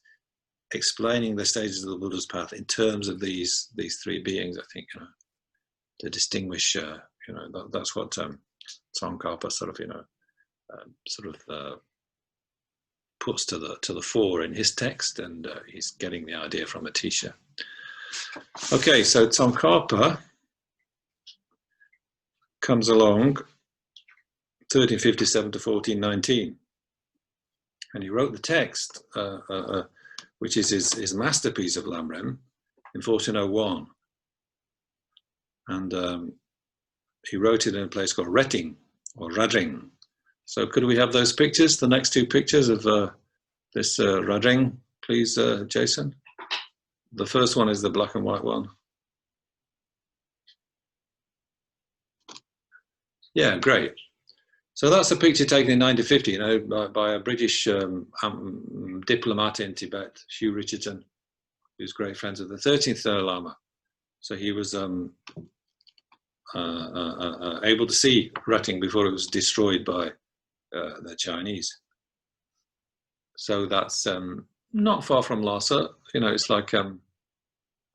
explaining the stages of the Buddha's path in terms of these three beings. I think, you know, to distinguish, you know, that's what Tsongkhapa sort of, you know, puts to the fore in his text, and he's getting the idea from Atisha. Okay, so Tsongkhapa comes along 1357 to 1419, and he wrote the text, which is his masterpiece of Lam Rim, in 1401, and he wrote it in a place called Retting or Radring. So could we have those pictures, the next two pictures of this Radring, please, Jason? The first one is the black and white one. Yeah, great. So that's a picture taken in 1950, you know, by a British diplomat in Tibet, Hugh Richardson, who's great friends of the 13th Dalai Lama. So he was able to see Retting before it was destroyed by the Chinese. So that's not far from Lhasa. You know, it's like, I've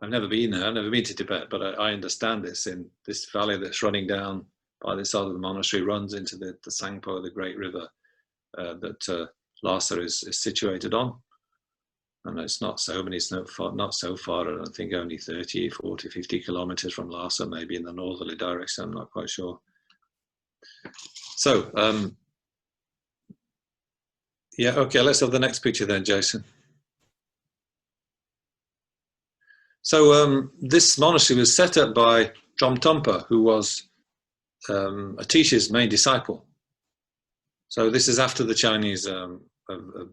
never been there, I've never been to Tibet, but I understand this, in this valley that's running down by the side of the monastery, runs into the Sangpo, the great river that Lhasa is situated on. And it's not so, but it's not so far, I don't think only 30, 40, 50 kilometers from Lhasa, maybe in the northerly direction, I'm not quite sure. So, yeah, okay, let's have the next picture then, Jason. So this monastery was set up by Dromtonpa, who was Atisha's main disciple. So this is after the Chinese have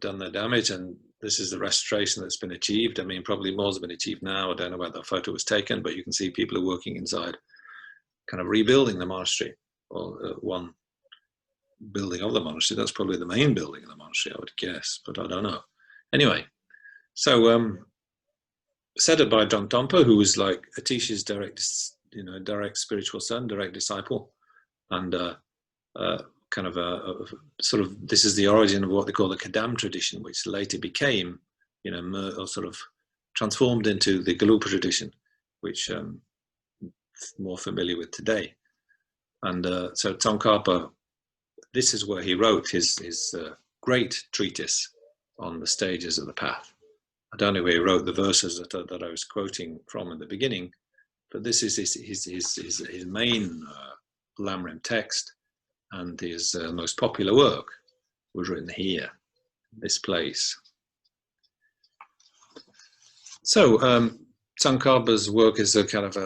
done their damage, and this is the restoration that's been achieved. I mean, probably more has been achieved now. I don't know where that photo was taken, but you can see people are working inside, kind of rebuilding the monastery, or one building of the monastery. That's probably the main building of the monastery, I would guess, but I don't know. Anyway, so set up by Dromtonpa, who was like Atisha's direct spiritual son, direct disciple, and kind of sort of, this is the origin of what they call the Kadam tradition, which later became, you know, or sort of transformed into the Galupa tradition, which more familiar with today. And so Tsongkhapa, this is where he wrote his great treatise on the stages of the path. I don't know where he wrote the verses that I was quoting from in the beginning, but this is his main Lam Rim text, and his most popular work was written here, this place. So Tsongkhapa's work is a kind of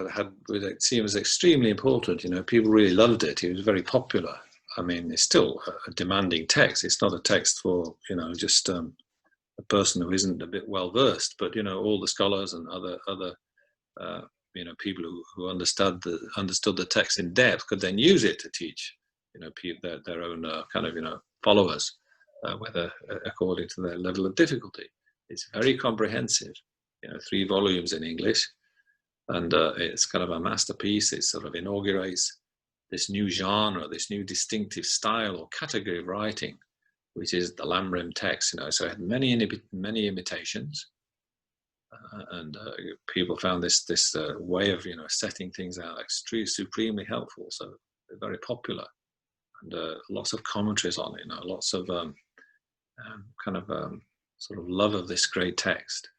it seems extremely important. You know, people really loved it. He was very popular, I mean, it's still a demanding text. It's not a text for, you know, just a person who isn't a bit well versed, but, you know, all the scholars and other you know, people who understood the text in depth could then use it to teach, you know, their own kind of, you know, followers, whether according to their level of difficulty. It's very comprehensive, you know, 3 volumes in English, and it's kind of a masterpiece. It sort of inaugurates this new genre, this new distinctive style or category of writing, which is the Lam Rim text. You know, so it had many imitations, and people found this way of, you know, setting things out supremely helpful. So they're very popular, and lots of commentaries on it. You know, lots of kind of sort of love of this great text.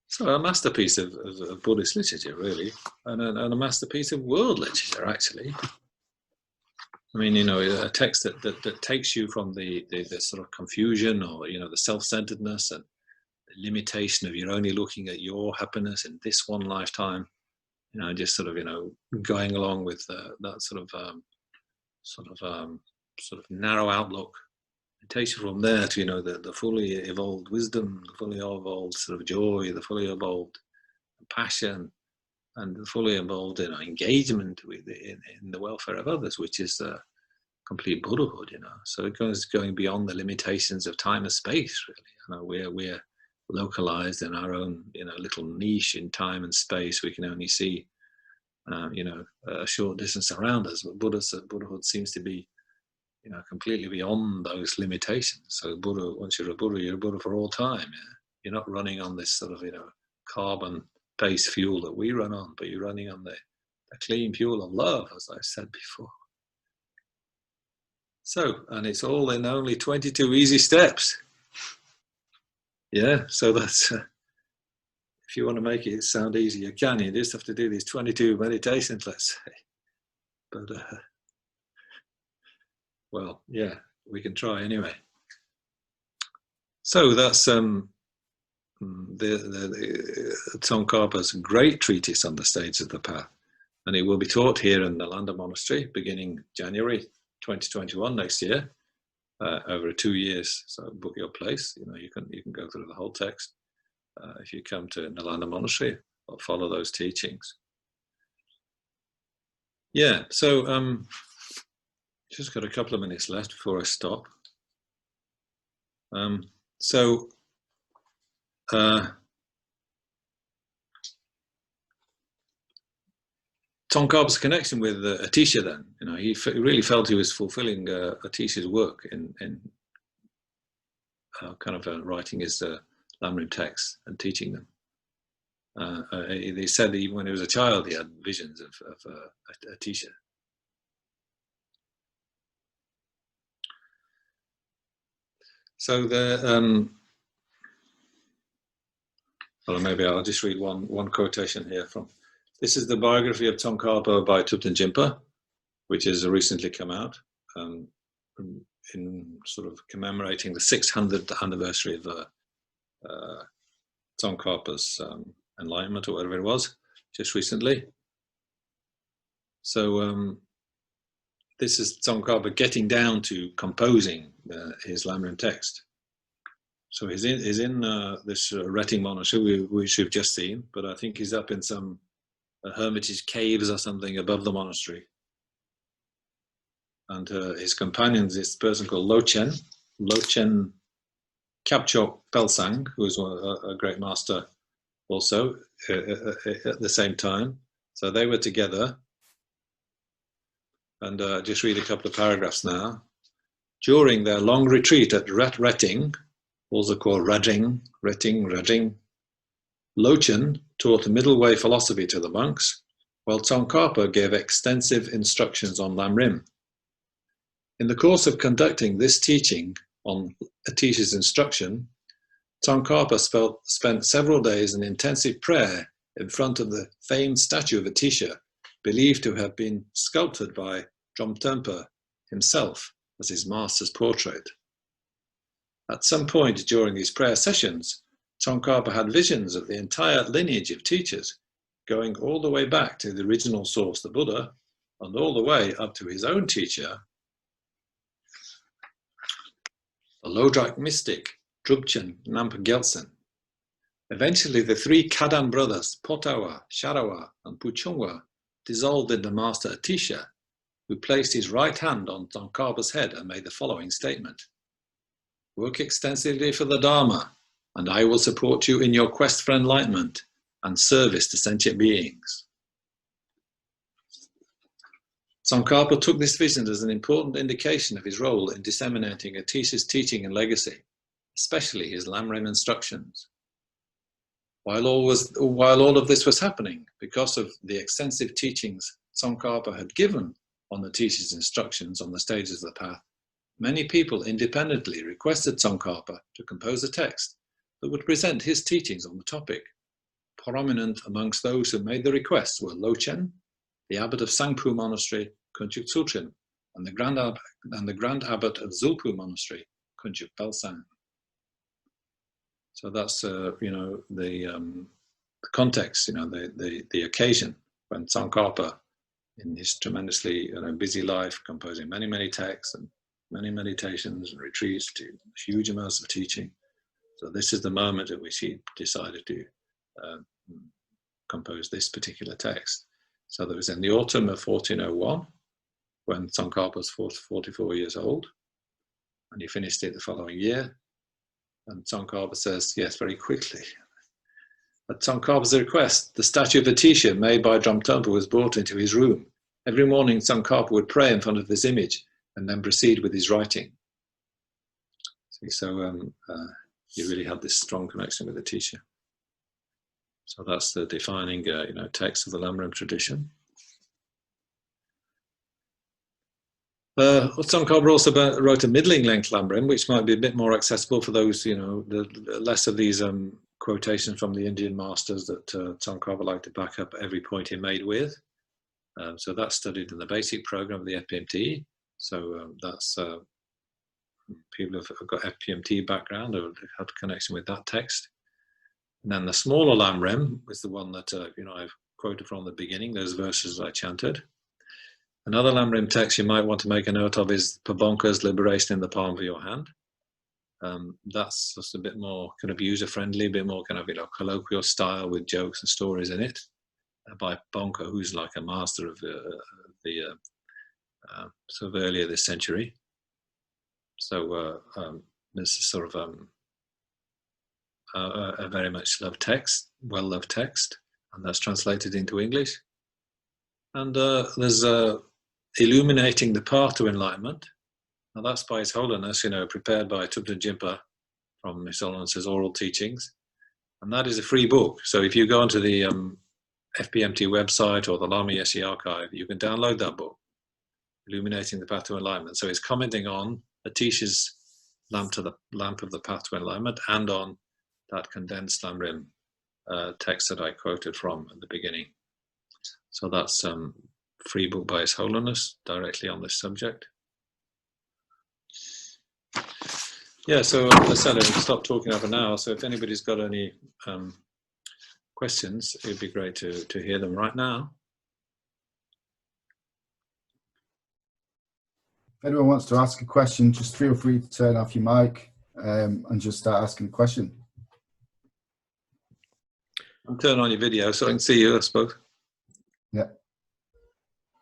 So a masterpiece of Buddhist literature, really, and a masterpiece of world literature, actually. I mean, you know, a text that takes you from the sort of confusion, or, you know, the self-centeredness and the limitation of you're only looking at your happiness in this one lifetime, you know, just sort of, you know, going along with that sort of narrow outlook. It takes you from there to, you know, the fully evolved wisdom, the fully evolved sort of joy, the fully evolved passion, and the fully evolved, you know, engagement with in the welfare of others, which is complete Buddhahood, you know. So it goes going beyond the limitations of time and space, really. You know, we're localized in our own, you know, little niche in time and space. We can only see, you know, a short distance around us. But Buddhahood seems to be, you know, completely beyond those limitations. So Buddha, once you're a Buddha for all time. Yeah? You're not running on this sort of, you know, carbon-based fuel that we run on, but you're running on the clean fuel of love, as I said before. So, and it's all in only 22 easy steps. Yeah, so that's, if you want to make it sound easy, you can. You just have to do these 22 meditations, let's say. But, well, yeah, we can try anyway. So that's the Tsongkhapa's great treatise on the stages of the path. And it will be taught here in the Nalanda Monastery beginning January 2021 next year, over 2 years. So book your place. You know, you can go through the whole text if you come to Nalanda Monastery or follow those teachings. Yeah. So just got a couple of minutes left before I stop. Tsongkhapa's connection with Atisha, then, you know, he really felt he was fulfilling Atisha's work in kind of writing his Lam Rim texts and teaching them. They said that even when he was a child, he had visions of Atisha. So well, maybe I'll just read one quotation here from. This is the biography of Tsongkhapa by Thupten Jinpa, which has recently come out in sort of commemorating the 600th anniversary of Tsongkhapa's enlightenment, or whatever it was, just recently. So this is Tsongkhapa getting down to composing his Lam Rim text. So he's in this Retting monastery, which we've just seen, but I think he's up in some hermitage caves or something above the monastery. And his companion is this person called Lochen Kapchok Pelsang, who was a great master also at the same time. So they were together. And just read a couple of paragraphs now. During their long retreat at Retting, also called Retting, Lochen taught middle way philosophy to the monks, while Tsongkhapa gave extensive instructions on Lam Rim. In the course of conducting this teaching on Atisha's instruction, Tsongkhapa spent several days in intensive prayer in front of the famed statue of Atisha, believed to have been sculpted by Dromtempa himself as his master's portrait. At some point during these prayer sessions, Tsongkhapa had visions of the entire lineage of teachers, going all the way back to the original source, the Buddha, and all the way up to his own teacher, the Lodrak mystic, Drubchen Nampa Gyaltsen. Eventually, the three Kadan brothers, Potawa, Sharawa, and Puchungwa, dissolved in the master Atisha, who placed his right hand on Tsongkhapa's head and made the following statement: "Work extensively for the Dharma, and I will support you in your quest for enlightenment and service to sentient beings." Tsongkhapa took this vision as an important indication of his role in disseminating Atisha's teaching and legacy, especially his Lam Rim instructions. While all of this was happening, because of the extensive teachings Tsongkhapa had given on Atisha's instructions on the stages of the path, many people independently requested Tsongkhapa to compose a text that would present his teachings on the topic. Prominent amongst those who made the requests were Lochen, the abbot of Sangpu Monastery, Kunchuk Tsultrim, and the grand abbot of Zulpu Monastery, Kunchuk Belsang. So that's the context, the occasion when Tsongkhapa, in his tremendously busy life, composing many texts and many meditations and retreats to huge amounts of teaching. So this is the moment at which he decided to compose this particular text. So that was in the autumn of 1401, when Tsongkhapa was 44 years old, and he finished it the following year. And Tsongkhapa says, yes, very quickly. At Tsongkhapa's request, the statue of Atisha made by Dromtonpa was brought into his room. Every morning, Tsongkhapa would pray in front of this image and then proceed with his writing. So he really had this strong connection with Atisha. So that's the defining, text of the Lam Rim tradition. Tsongkhapa also wrote a middling length Lam Rim, which might be a bit more accessible for those, the less of these quotations from the Indian masters that Tsongkhapa liked to back up every point he made with. So that's studied in the basic program of the FPMT. So that's people who've got FPMT background or had connection with that text. And then the smaller Lam Rim was the one that I've quoted from the beginning, those verses I chanted. Another Lam Rim text you might want to make a note of is Pabonka's Liberation in the Palm of Your Hand. That's just a bit more kind of user-friendly, a bit more kind of colloquial style with jokes and stories in it, by Bonka, who's like a master of the sort of earlier this century. So this is sort of a very much loved text, well-loved text, and that's translated into English. And there's Illuminating the Path to Enlightenment. Now that's by His Holiness, prepared by Thubten Jinpa from His Holiness's oral teachings. And that is a free book. So if you go onto the FPMT website or the Lama Yeshe archive, you can download that book, Illuminating the Path to Enlightenment. So it's commenting on Atisha's Lamp of the Path to Enlightenment and on that condensed Lam Rim text that I quoted from at the beginning. So that's free book by His Holiness directly on this subject. Yeah, so as I said, I'll stop talking over now. So if anybody's got any questions, it'd be great to hear them right now. If anyone wants to ask a question, just feel free to turn off your mic and just start asking a question. I'll turn on your video so I can see you, I suppose. Yeah.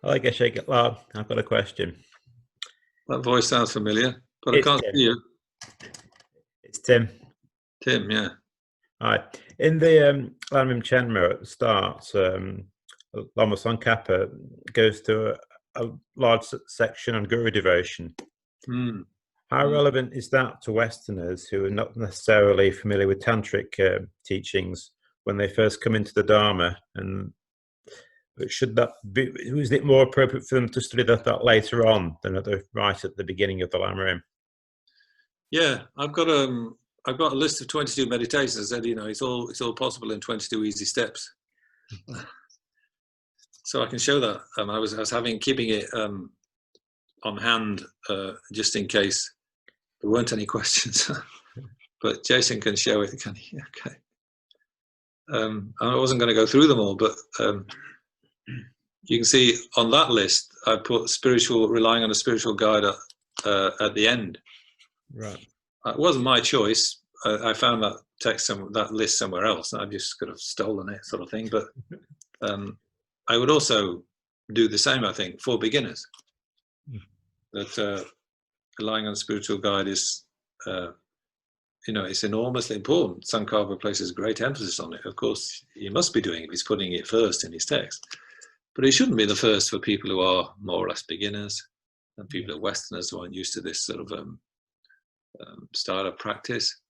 Hi, Geshe. I've got a question. That voice sounds familiar, but I can't see you. It's Tim. Tim, yeah. Hi. In the Lam Rim Chenmo at the start, Lama Tsongkhapa goes to a large section on Guru devotion. How relevant is that to Westerners who are not necessarily familiar with Tantric teachings when they first come into the Dharma? And should that be, is it more appropriate for them to study that later on than right at the beginning of the Lam Rim? Yeah, I've got a list of 22 meditations. I said, it's all possible in 22 easy steps. So I can show that. I was keeping it on hand just in case there weren't any questions. But Jason can show it, can he? Okay. I wasn't going to go through them all, but you can see on that list I put relying on a spiritual guide at the end. Right. It wasn't my choice. I found that that list somewhere else, and I just could have stolen it, sort of thing. But I would also do the same, I think, for beginners. That relying on spiritual guide is, it's enormously important. Tsongkhapa places great emphasis on it. Of course, he must be doing it. He's putting it first in his text. But it shouldn't be the first for people who are more or less beginners and people who are Westerners who aren't used to this sort of style of practice.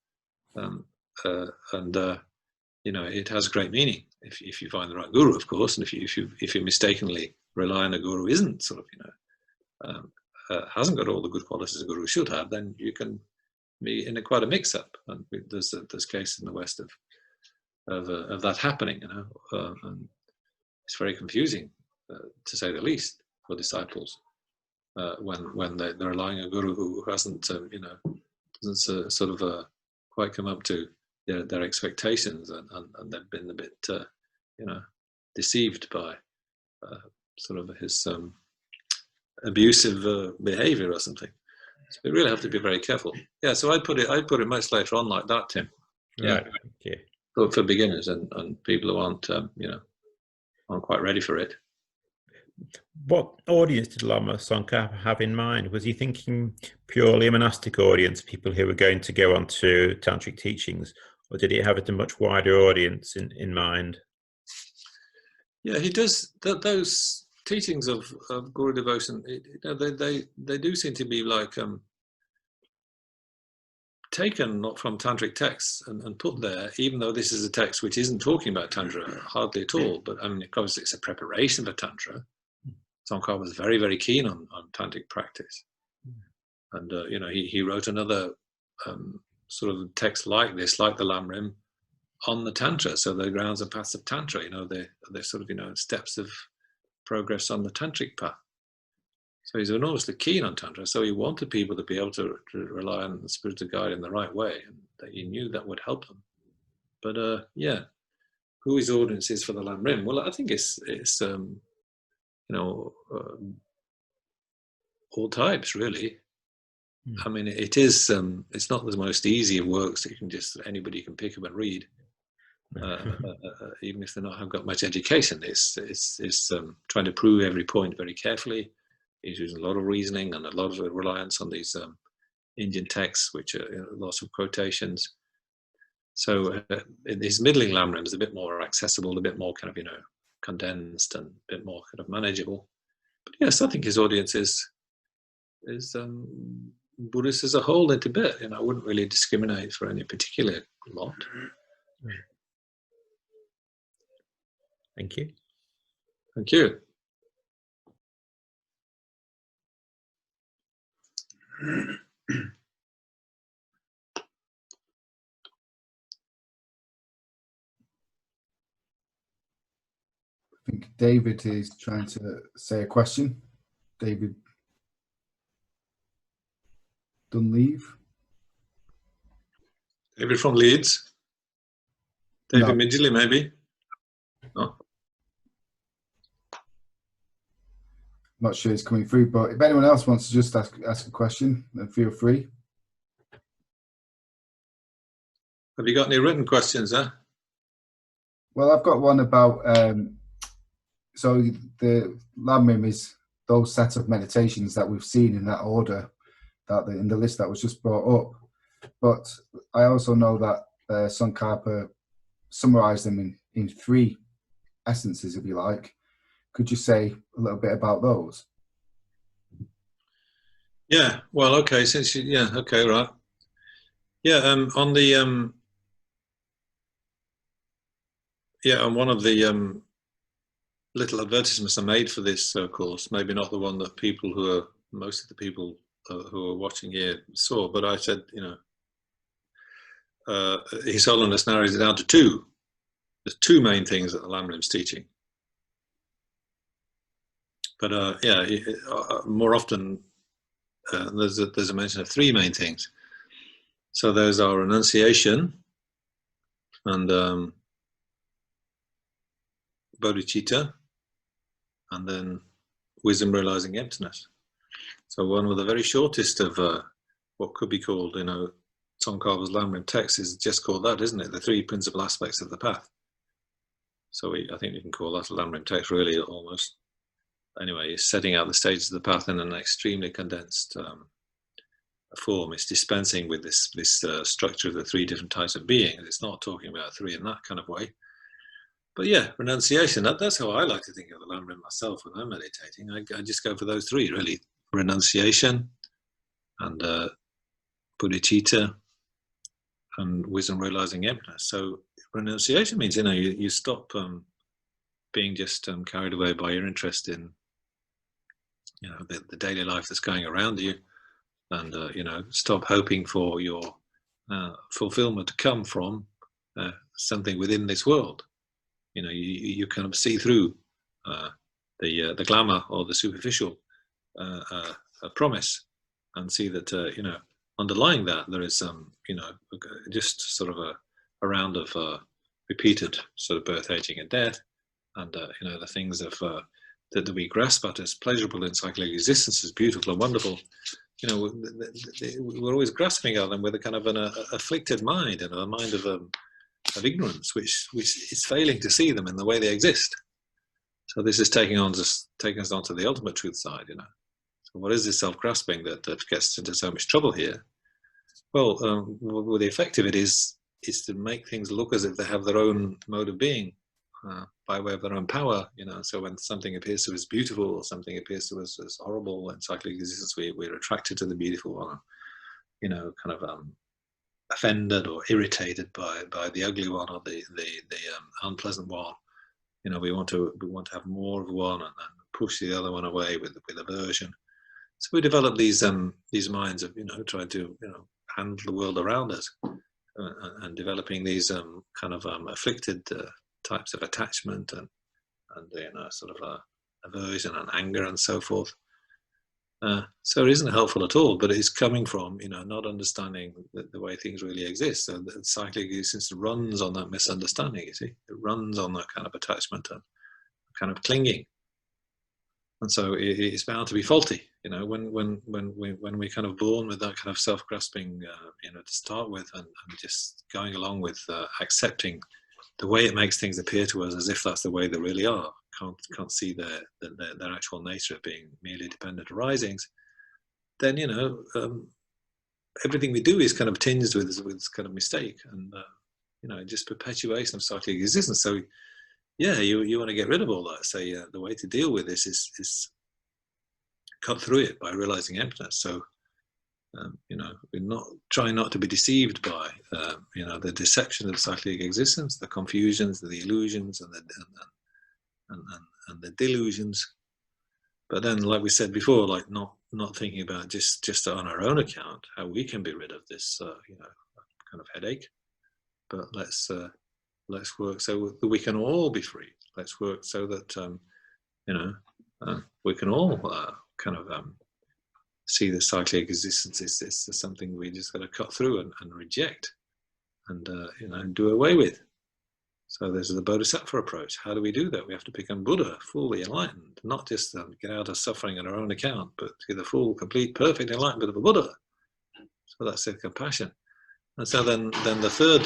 It has great meaning if you find the right guru, of course, and if you mistakenly rely on a guru who isn't sort of, hasn't got all the good qualities a guru should have, then you can be in quite a mix-up. And there's cases in the West of that happening, and it's very confusing, to say the least, for disciples when they're relying on a guru who hasn't, doesn't sort of quite come up to their expectations, and they've been a bit, deceived by sort of his abusive behavior or something. So we really have to be very careful. Yeah, so I'd put it much later on like that, Tim. Yeah, right. Okay. For beginners and people who aren't, aren't quite ready for it. What audience did Lama Tsongkhapa have in mind? Was he thinking purely a monastic audience, people who were going to go on to tantric teachings, or did he have a much wider audience in mind? Yeah, he does. Those teachings of Guru devotion, they do seem to be like taken not from tantric texts and put there, even though this is a text which isn't talking about tantra hardly at all. But I mean, of course, it's a preparation for tantra. Tsongkhapa was very, very keen on tantric practice, and he wrote another sort of text like this, like the Lam Rim, on the tantra. So the grounds and paths of tantra, they're sort of steps of progress on the tantric path. So he's enormously keen on tantra. So he wanted people to be able to rely on the spiritual guide in the right way, and that he knew that would help them. But who his audience is for the Lam Rim? Well, I think it's all types, really. I mean, it is. It's not the most easy of works that anybody can pick up and read, even if they have got much education. It's trying to prove every point very carefully. He's using a lot of reasoning and a lot of reliance on these Indian texts, which are lots of quotations. So his middling Lam Rim is a bit more accessible, a bit more kind of condensed, and a bit more kind of manageable. But yes, I think his audience is Buddhists as a whole in Tibet. I wouldn't really discriminate for any particular lot. Thank you. Thank you. I think David is trying to say a question. David Dunleave. David from Leeds. David No. Midgley, maybe. No. Not sure it's coming through, but if anyone else wants to just ask a question, then feel free. Have you got any written questions, huh? Well, I've got one about, so the Lam Rim is those set of meditations that we've seen in that order, in the list that was just brought up. But I also know that Tsongkhapa summarized them in 3 essences, if you like. Could you say a little bit about those? Yeah, well, okay, okay, right. Yeah, on the on one of the little advertisements I made for this course, maybe not the one that most of the people who are watching here saw, but I said, His Holiness narrows it down to 2. There's 2 main things that the Lam Rim's teaching. But more often there's a mention of 3 main things. So those are renunciation and bodhicitta, and then wisdom realizing emptiness. So one of the very shortest of what could be called, Tsongkhapa's Lam Rim text is just called that, isn't it? The three principal aspects of the path. So I think you can call that a Lam Rim text, really, almost. Anyway, it's setting out the stages of the path in an extremely condensed form. It's dispensing with this structure of the three different types of being. It's not talking about three in that kind of way. But yeah, renunciation, that's how I like to think of the Lam Rim myself when I'm meditating. I just go for those three, really. Renunciation and bodhicitta and wisdom realizing emptiness. So renunciation means, you stop being just carried away by your interest in, the daily life that's going around you, and stop hoping for your fulfillment to come from something within this world. You kind of see through the glamour or the superficial promise, and see that underlying that there is just sort of a round of repeated sort of birth, aging, and death, and the things of that we grasp at as pleasurable in cyclic existence, as beautiful and wonderful. We're always grasping at them with a kind of an afflicted mind, and a mind of ignorance, which is failing to see them in the way they exist. So this is taking us onto the ultimate truth side. So what is this self-grasping that gets into so much trouble here? Well, the effect of it is to make things look as if they have their own mode of being, by way of their own power. So when something appears to us beautiful, or something appears to us as horrible in cyclic existence, we're attracted to the beautiful, or kind of offended or irritated by the ugly one, or the unpleasant one. We want to have more of one, and push the other one away with aversion. So we develop these minds of trying to handle the world around us, and developing these kind of afflicted types of attachment, and sort of aversion and anger and so forth. So it isn't helpful at all, but it's coming from not understanding the way things really exist. So the cyclic existence runs on that misunderstanding. You see, it runs on that kind of attachment and kind of clinging, and so it's bound to be faulty. When we're kind of born with that kind of self-grasping, to start with, and just going along with accepting the way it makes things appear to us as if that's the way they really are. Can't see their actual nature of being merely dependent arisings, then everything we do is kind of tinged with kind of mistake, and just perpetuation of cyclic existence. So yeah, you want to get rid of all that. So yeah, the way to deal with this is cut through it by realizing emptiness. So we're trying not to be deceived by the deception of cyclic existence, the confusions, the illusions, and the delusions. But then, like we said before, like not thinking about just on our own account how we can be rid of this kind of headache, but let's work so that we can all be free. Let's work so that we can all kind of see the cyclic existence is something we just got to cut through and reject, and do away with. So there's the Bodhisattva approach. How do we do that? We have to become Buddha, fully enlightened, not just get out of suffering on our own account, but to the full, complete, perfect enlightenment of a Buddha. So that's the compassion. And so then the third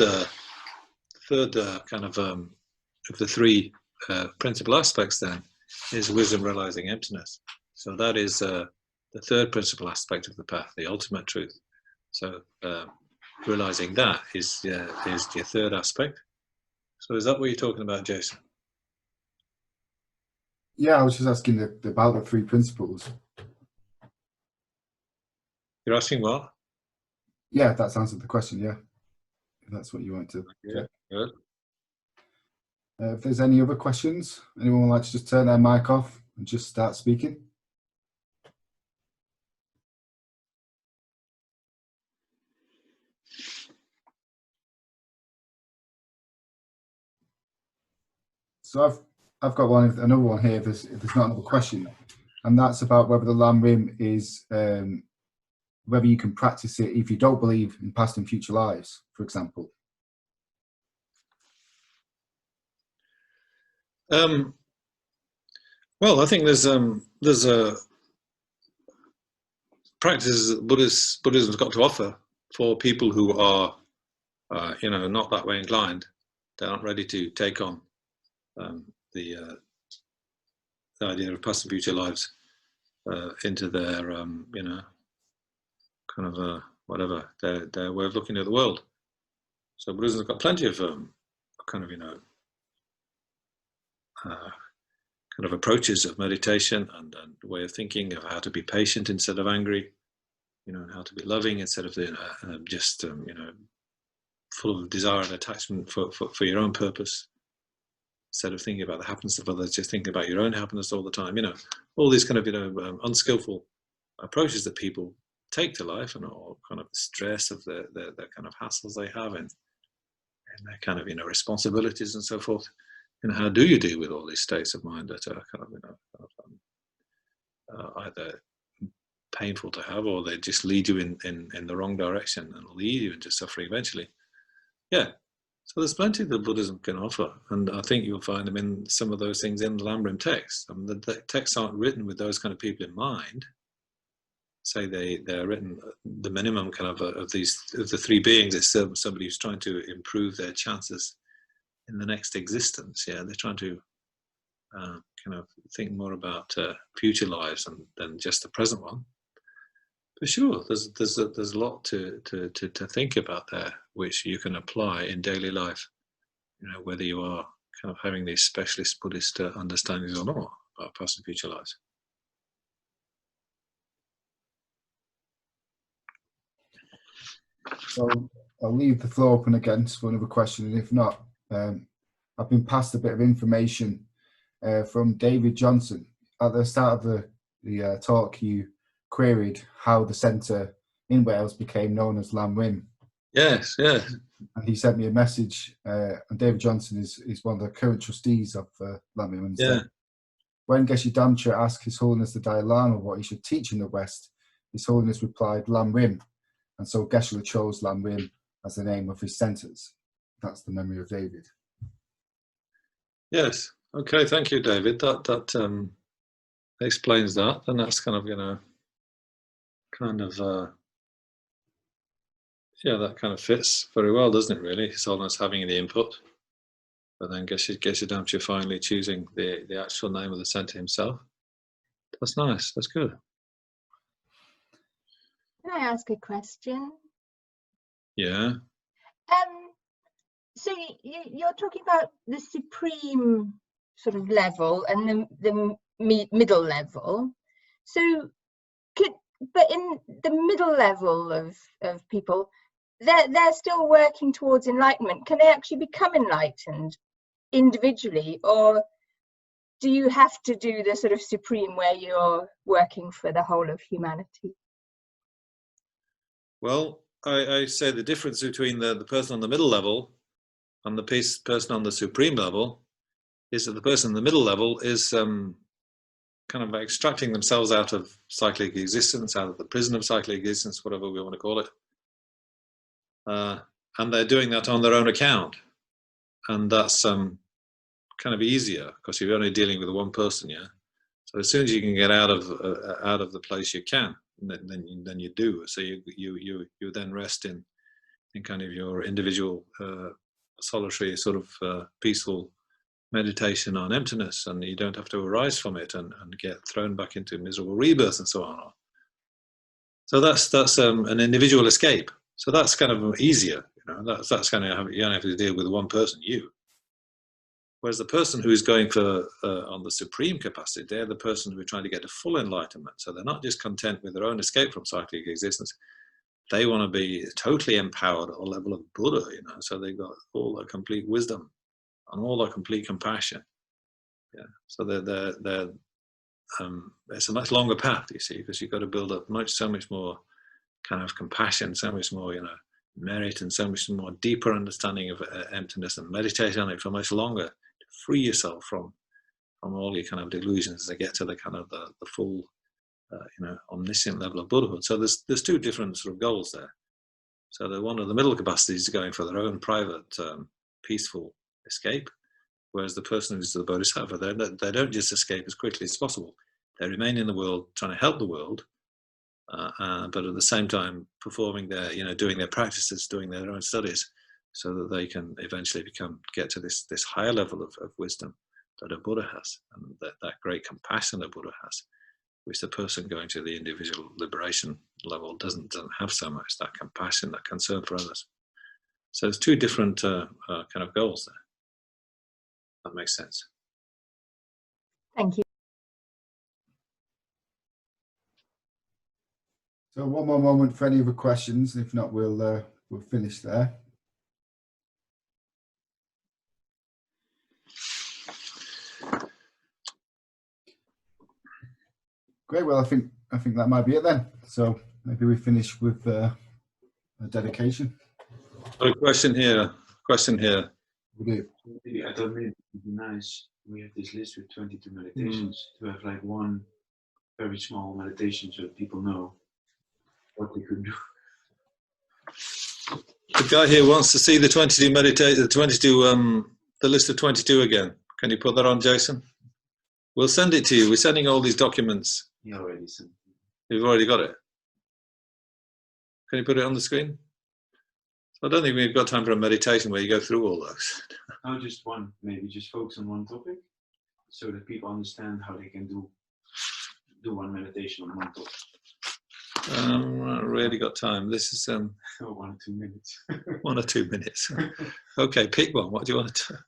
kind of the three principal aspects then is wisdom realizing emptiness. So that is the third principal aspect of the path, the ultimate truth. So realizing that is your third aspect. So is that what you're talking about, Jason? Yeah, I was just asking about the three principles. You're asking what? Yeah, that's answered the question, yeah. If that's what you want to. Yeah, good. If there's any other questions, anyone would like to just turn their mic off and just start speaking? So I've got another one here. If there's not another question, and that's about whether the Lam Rim is whether you can practice it if you don't believe in past and future lives, for example. Well, I think there's a practices that Buddhism's got to offer for people who are, you know, not that way inclined, they aren't ready to take on the idea of past and future lives into their, you know, kind of whatever, their way of looking at the world. So Buddhism has got plenty of kind of, you know, kind of approaches of meditation and way of thinking of how to be patient instead of angry, you know, and how to be loving instead of just, you know, full of desire and attachment for your own purpose. Instead of thinking about the happiness of others, just thinking about your own happiness all the time. You know, all these kind of, you know, unskillful approaches that people take to life, and all kind of the stress of the kind of hassles they have and their kind of, you know, responsibilities and so forth. And how do you deal with all these states of mind that are kind of, you know, either painful to have, or they just lead you in the wrong direction and lead you into suffering eventually? Yeah. So there's plenty that Buddhism can offer, and I think you'll find them in some of those things in the Lam Rim text. I mean, the texts aren't written with those kind of people in mind. Say they're written, the minimum kind of the three beings is somebody who's trying to improve their chances in the next existence. Yeah, they're trying to kind of think more about future lives than just the present one. For sure, there's a lot to think about there, which you can apply in daily life. You know, whether you are kind of having these specialist Buddhist understandings or not about past and future lives. So I'll leave the floor open again for another question, and if not, I've been passed a bit of information from David Johnson. At the start of the talk, you queried how the centre in Wales became known as Lam Rim. Yes, yes. And he sent me a message, and David Johnson is one of the current trustees of Lam Rim. And said, when Geshe Damcha asked His Holiness the Dalai Lama what he should teach in the West, His Holiness replied, Lam Rim. And so Geshe chose Lam Rim as the name of his centres. That's the memory of David. Yes. Okay. Thank you, David. That explains that, and that's kind of, you know, kind of yeah, that kind of fits very well, doesn't it? Really, His Holiness having the input, but then Geshe Damcha finally choosing the actual name of the centre himself. That's nice. That's good. Can I ask a question? Yeah. So you're talking about the supreme sort of level and the middle level. So but in the middle level of people, they're still working towards enlightenment. Can they actually become enlightened individually, or do you have to do the sort of supreme where you're working for the whole of humanity? Well, I say the difference between the person on the middle level and the person on the supreme level is that the person in the middle level is kind of extracting themselves out of cyclic existence, out of the prison of cyclic existence, whatever we want to call it. And they're doing that on their own account. And that's kind of easier because you're only dealing with one person, yeah? So as soon as you can get out of the place you can, then you do. So you then rest in kind of your individual solitary sort of peaceful meditation on emptiness, and you don't have to arise from it and get thrown back into miserable rebirth and so on. So that's an individual escape. So that's kind of easier, you know. That's kind of, you don't have to deal with one person, you. Whereas the person who's going for on the supreme capacity, they're the person who are trying to get to full enlightenment. So they're not just content with their own escape from cyclic existence. They want to be totally empowered at a level of Buddha, you know. So they've got all that complete wisdom and all that complete compassion. Yeah. So it's a much longer path, you see, because you've got to build up so much more kind of compassion, so much more, you know, merit, and so much more deeper understanding of emptiness, and meditate on it for much longer to free yourself from all your kind of delusions to get to the kind of the full, you know, omniscient level of Buddhahood. So there's two different sort of goals there. So the one of the middle capacities is going for their own private, peaceful escape, whereas the person who's the Bodhisattva, they don't just escape as quickly as possible. They remain in the world, trying to help the world, but at the same time performing their, doing their practices, doing their own studies, so that they can eventually get to this higher level of wisdom that a Buddha has, and that great compassion that Buddha has, which the person going to the individual liberation level doesn't have so much, that compassion, that concern for others. So there's two different kind of goals there. That makes sense. Thank you. So one more moment for any other questions. If not, we'll finish there. Great. Well, I think that might be it then. So maybe we finish with a dedication. A question here. We do. I thought maybe it would be nice. We have this list with 22 meditations to have like one very small meditation so that people know what they could do. The guy here wants to see the 22 the list of 22 again. Can you put that on, Jason? We'll send it to you. We're sending all these documents. He already sent it. You've already got it. Can you put it on the screen? I don't think we've got time for a meditation where you go through all those. No, just one. Maybe just focus on one topic so that people understand how they can do one meditation on one topic. Not really got time. This is 1 or 2 minutes. 1 or 2 minutes. Okay, pick one. What do you want to?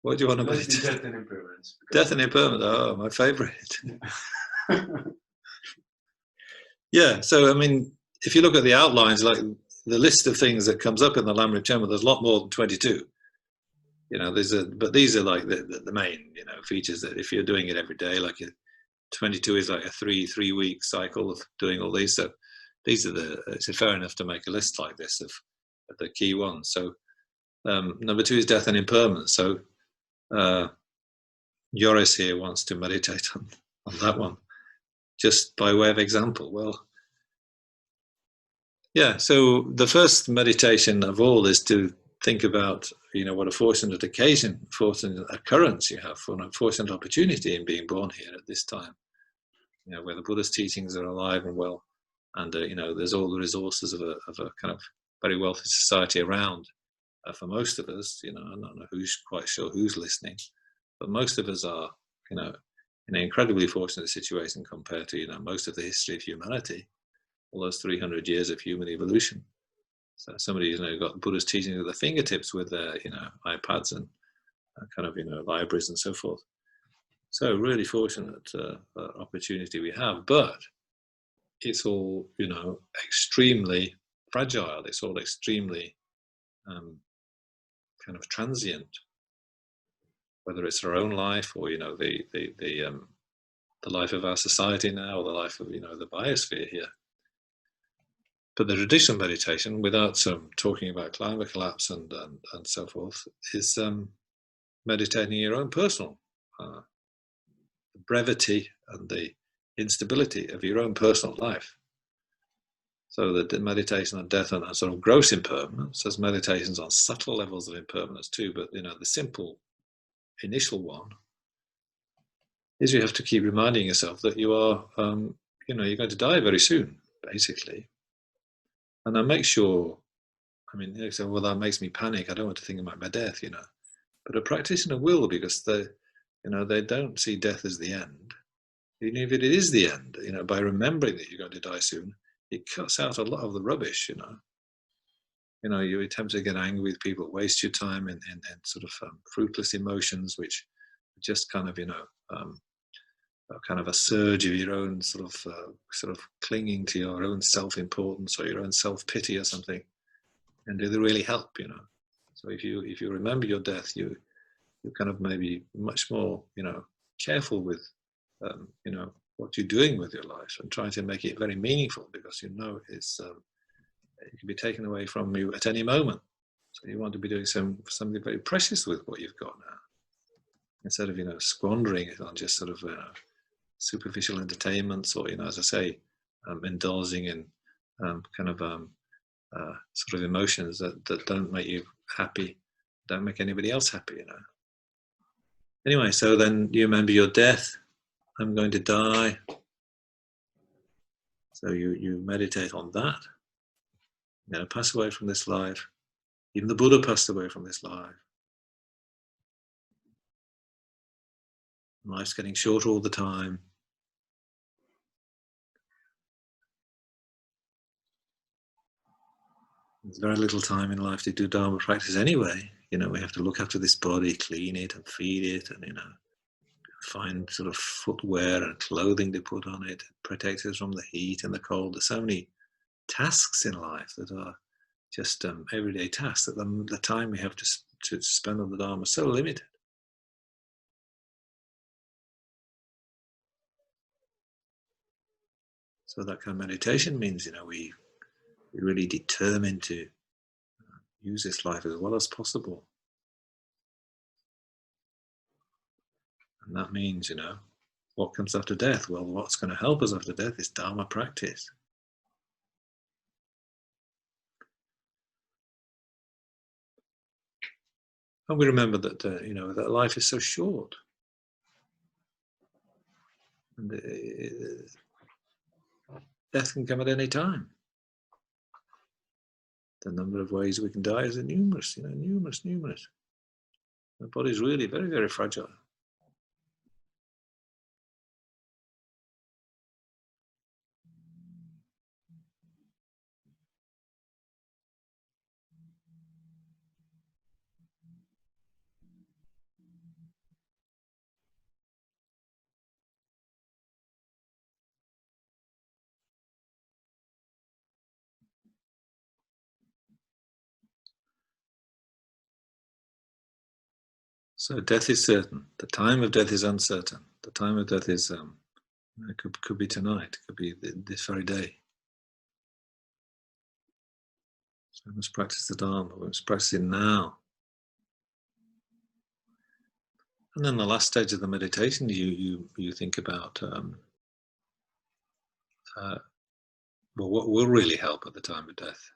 What do you want to meditate? Death and impermanence. Death and impermanence. Oh, my favourite. Yeah. So I mean, if you look at the outlines, like the list of things that comes up in the Lam Rim, there's a lot more than 22. But these are like the main, features that if you're doing it every day, like 22 is like a three-week cycle of doing all these. So these are it's fair enough to make a list like this of the key ones. So number 2 is death and impermanence. So Joris here wants to meditate on that one, just by way of example. Well, yeah, so the first meditation of all is to think about, what a fortunate occasion, fortunate occurrence you have, for a fortunate opportunity in being born here at this time, where the Buddhist teachings are alive and well, and, there's all the resources of a kind of very wealthy society around. For most of us, I'm not quite sure who's listening, but most of us are, in an incredibly fortunate situation compared to, most of the history of humanity. All those 300 years of human evolution. So somebody who's got Buddhist teaching at their fingertips with their iPads and kind of libraries and so forth. So really fortunate opportunity we have, but it's all extremely fragile. It's all extremely kind of transient. Whether it's our own life or the life of our society now, or the life of the biosphere here. But the traditional meditation, without talking about climate collapse and so forth, is meditating your own personal brevity and the instability of your own personal life. So the meditation on death and sort of gross impermanence, there's meditations on subtle levels of impermanence too, but the simple initial one is you have to keep reminding yourself that you are, you're going to die very soon, basically. And then make sure, you say, well, that makes me panic. I don't want to think about my death, But a practitioner will, because they don't see death as the end. Even if it is the end, by remembering that you're going to die soon, it cuts out a lot of the rubbish, You attempt to get angry with people, waste your time in sort of fruitless emotions, which just kind of, kind of a surge of your own sort of clinging to your own self-importance or your own self-pity or something, and do they really help? So if you remember your death, you kind of maybe much more careful with what you're doing with your life and trying to make it very meaningful, because it's it can be taken away from you at any moment. So you want to be doing something very precious with what you've got now, instead of squandering it on just sort of superficial entertainments, or as I say, indulging in kind of sort of emotions that don't make you happy, don't make anybody else happy, Anyway, so then you remember your death. I'm going to die. So you meditate on that. You're going to pass away from this life. Even the Buddha passed away from this life. Life's getting shorter all the time. There's very little time in life to do Dharma practice anyway. You know, we have to look after this body, clean it and feed it, and, you know, find sort of footwear and clothing to put on it, protect us from the heat and the cold. There's so many tasks in life that are just everyday tasks that the time we have to spend on the Dharma is so limited. So that kind of meditation means, you know, we really determine to use this life as well as possible. And that means, you know, what comes after death? Well, what's going to help us after death is Dharma practice. And we remember that, you know, that life is so short. And death can come at any time. The number of ways we can die is numerous, you know, numerous. The body is really very, very fragile. So death is certain. The time of death is uncertain. The time of death is, it could be tonight, could be this very day. So we must practice the Dharma, we must practice it now. And then the last stage of the meditation, you think about, well, what will really help at the time of death?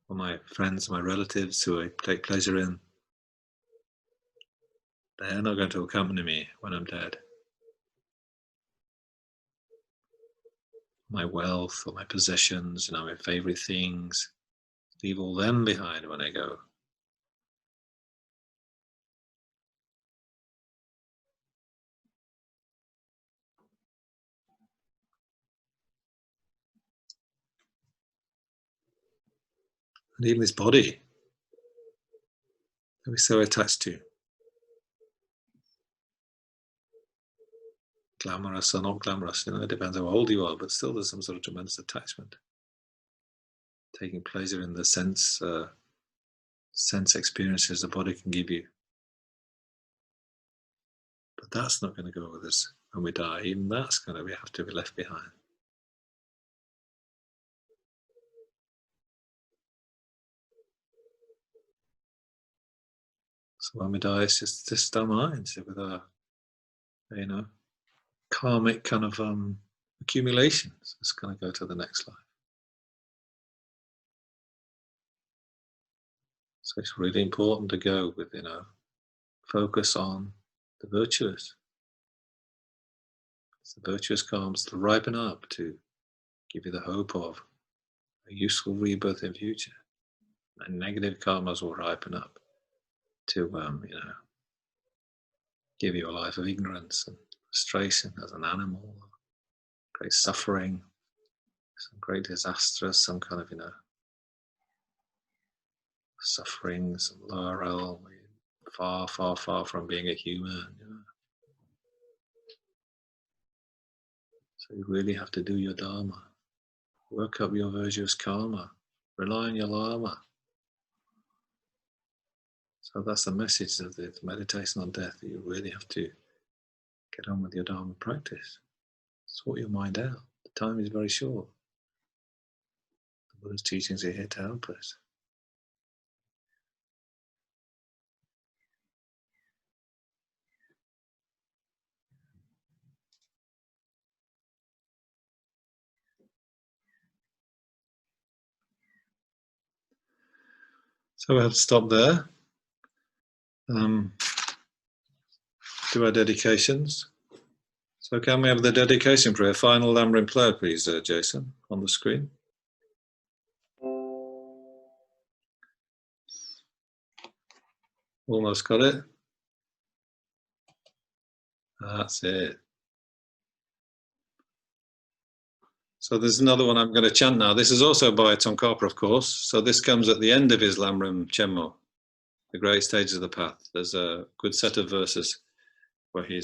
Well, my friends, my relatives who I take pleasure in, they're not going to accompany me when I'm dead. My wealth or my possessions, you know, my favorite things, leave all them behind when I go. And even this body that we're so attached to, glamorous or not glamorous, you know, it depends how old you are, but still there's some sort of tremendous attachment. Taking pleasure in the sense experiences the body can give you. But that's not going to go with us when we die. Even that's going to have to be left behind. So when we die, it's just our minds with our, you know, karmic kind of accumulations. It's going to go to the next life. So it's really important to go with, you know, focus on the virtuous. It's the virtuous karmas to ripen up to give you the hope of a useful rebirth in future. And negative karmas will ripen up to, you know, give you a life of ignorance and frustration as an animal, great suffering, some great disasters, some kind of, you know, suffering, some lower realm, far, far, far from being a human, you know. So you really have to do your Dharma, work up your virtuous karma, rely on your Lama. So that's the message of the meditation on death, that you really have to get on with your Dharma practice. Sort your mind out. The time is very short. The Buddha's teachings are here to help us. So we have to stop there. do our dedications. So can we have the dedication prayer, final Lam Rim prayer, please, Jason, on the screen? Almost got it. That's it. So there's another one I'm going to chant now. This is also by Tsongkhapa, of course. So this comes at the end of his Lam Rim Chenmo, the great stages of the path. There's a good set of verses where he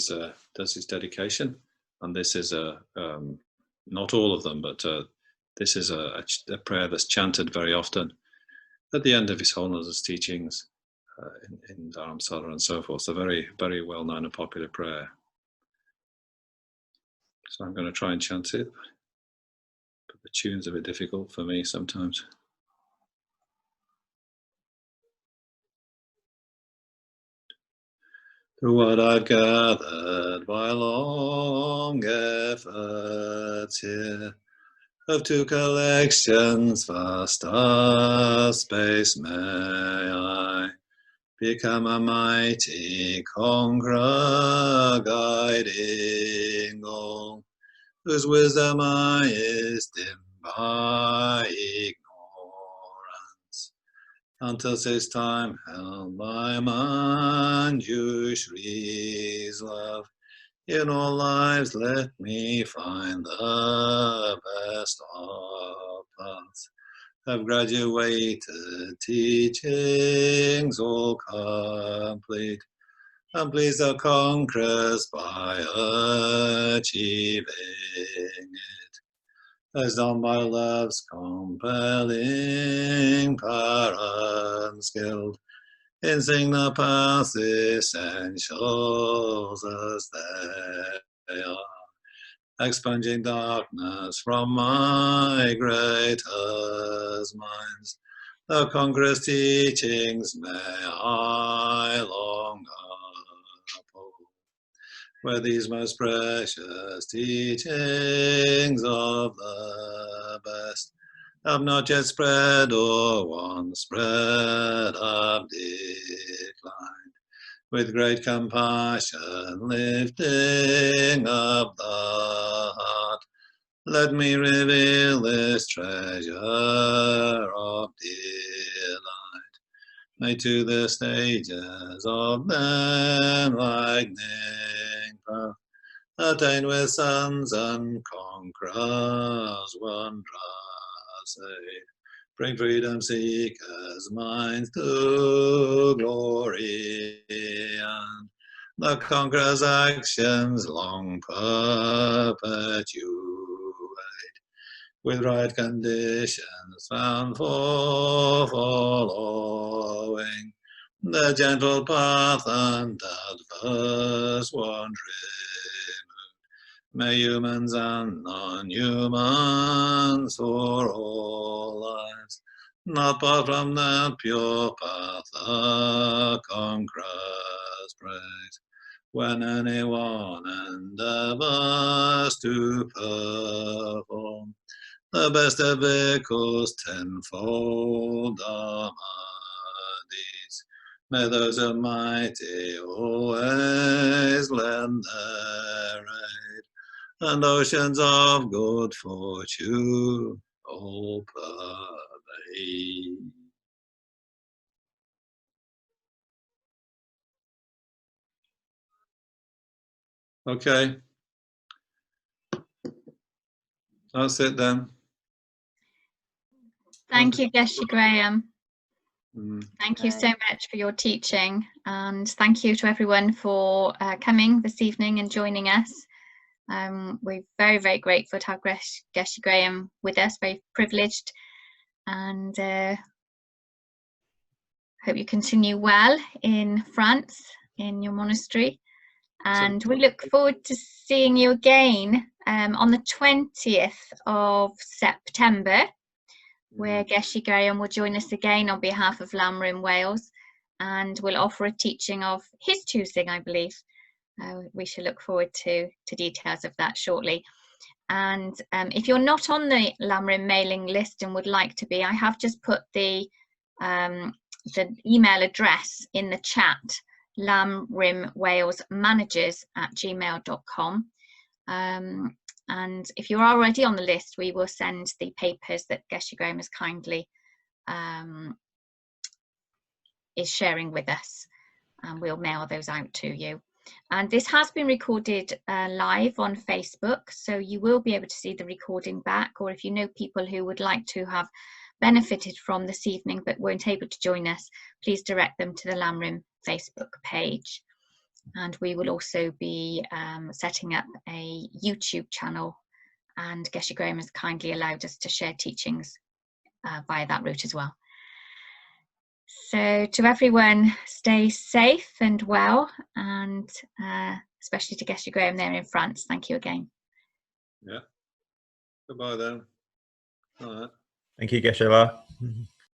does his dedication, and this is not all of them, but this is a prayer that's chanted very often at the end of His Holiness's teachings in Dharamsala and so forth. It's a very, very well-known and popular prayer. So I'm going to try and chant it, but the tune's a bit difficult for me sometimes. Through what I've gathered by long efforts here, of two collections vast as space, may I become a mighty conqueror, guiding all, whose wisdom I is dimmed by ignorance, until says time held by Manjushri's love. In all lives let me find the best of paths, have graduated teachings all complete, and please the conquerors by achieving it, as done by love's compelling power unskilled, in seeing the path's essentials as they are, expunging darkness from my greatest minds. The conqueror's teachings may I long uphold, where these most precious teachings of the best have not yet spread, or once spread have declined. With great compassion lifting up the heart, let me reveal this treasure of delight. May to the stages of the enlightening path attain with sons and conquerors wondrous aid. Bring freedom seekers' minds to glory, and the conqueror's actions long perpetuate, with right conditions found for following the gentle path and adverse one removed. May humans and non-humans for all lives not part from that pure path the conquerors praise. When anyone endeavors to perform the best of vehicles tenfold deeds, may those almighty always lend their aid, and oceans of good fortune all pervade. Okay, that's it then. Thank you, Geshe Graham. Mm. Thank you so much for your teaching, and thank you to everyone for coming this evening and joining us. We're very, very grateful to have Geshe Graham with us, very privileged, and hope you continue well in France, in your monastery. And we look forward to seeing you again on the 20th of September, where Geshe Graham will join us again on behalf of Lam Rim Wales, and will offer a teaching of his choosing, I believe. We shall look forward to details of that shortly. And if you're not on the Lam Rim mailing list and would like to be, I have just put the email address in the chat lamrimwalesmanagers@gmail.com. And if you're already on the list, we will send the papers that Geshe Graham has kindly is sharing with us, and we'll mail those out to you. And this has been recorded live on Facebook, so you will be able to see the recording back, or if you know people who would like to have benefited from this evening but weren't able to join us, please direct them to the Lam Rim Facebook page. And we will also be setting up a YouTube channel, and Geshe Graham has kindly allowed us to share teachings via that route as well. So to everyone, stay safe and well, and especially to Geshe Graham there in France, thank you again. Yeah. Goodbye then. All right. Thank you, Geshe.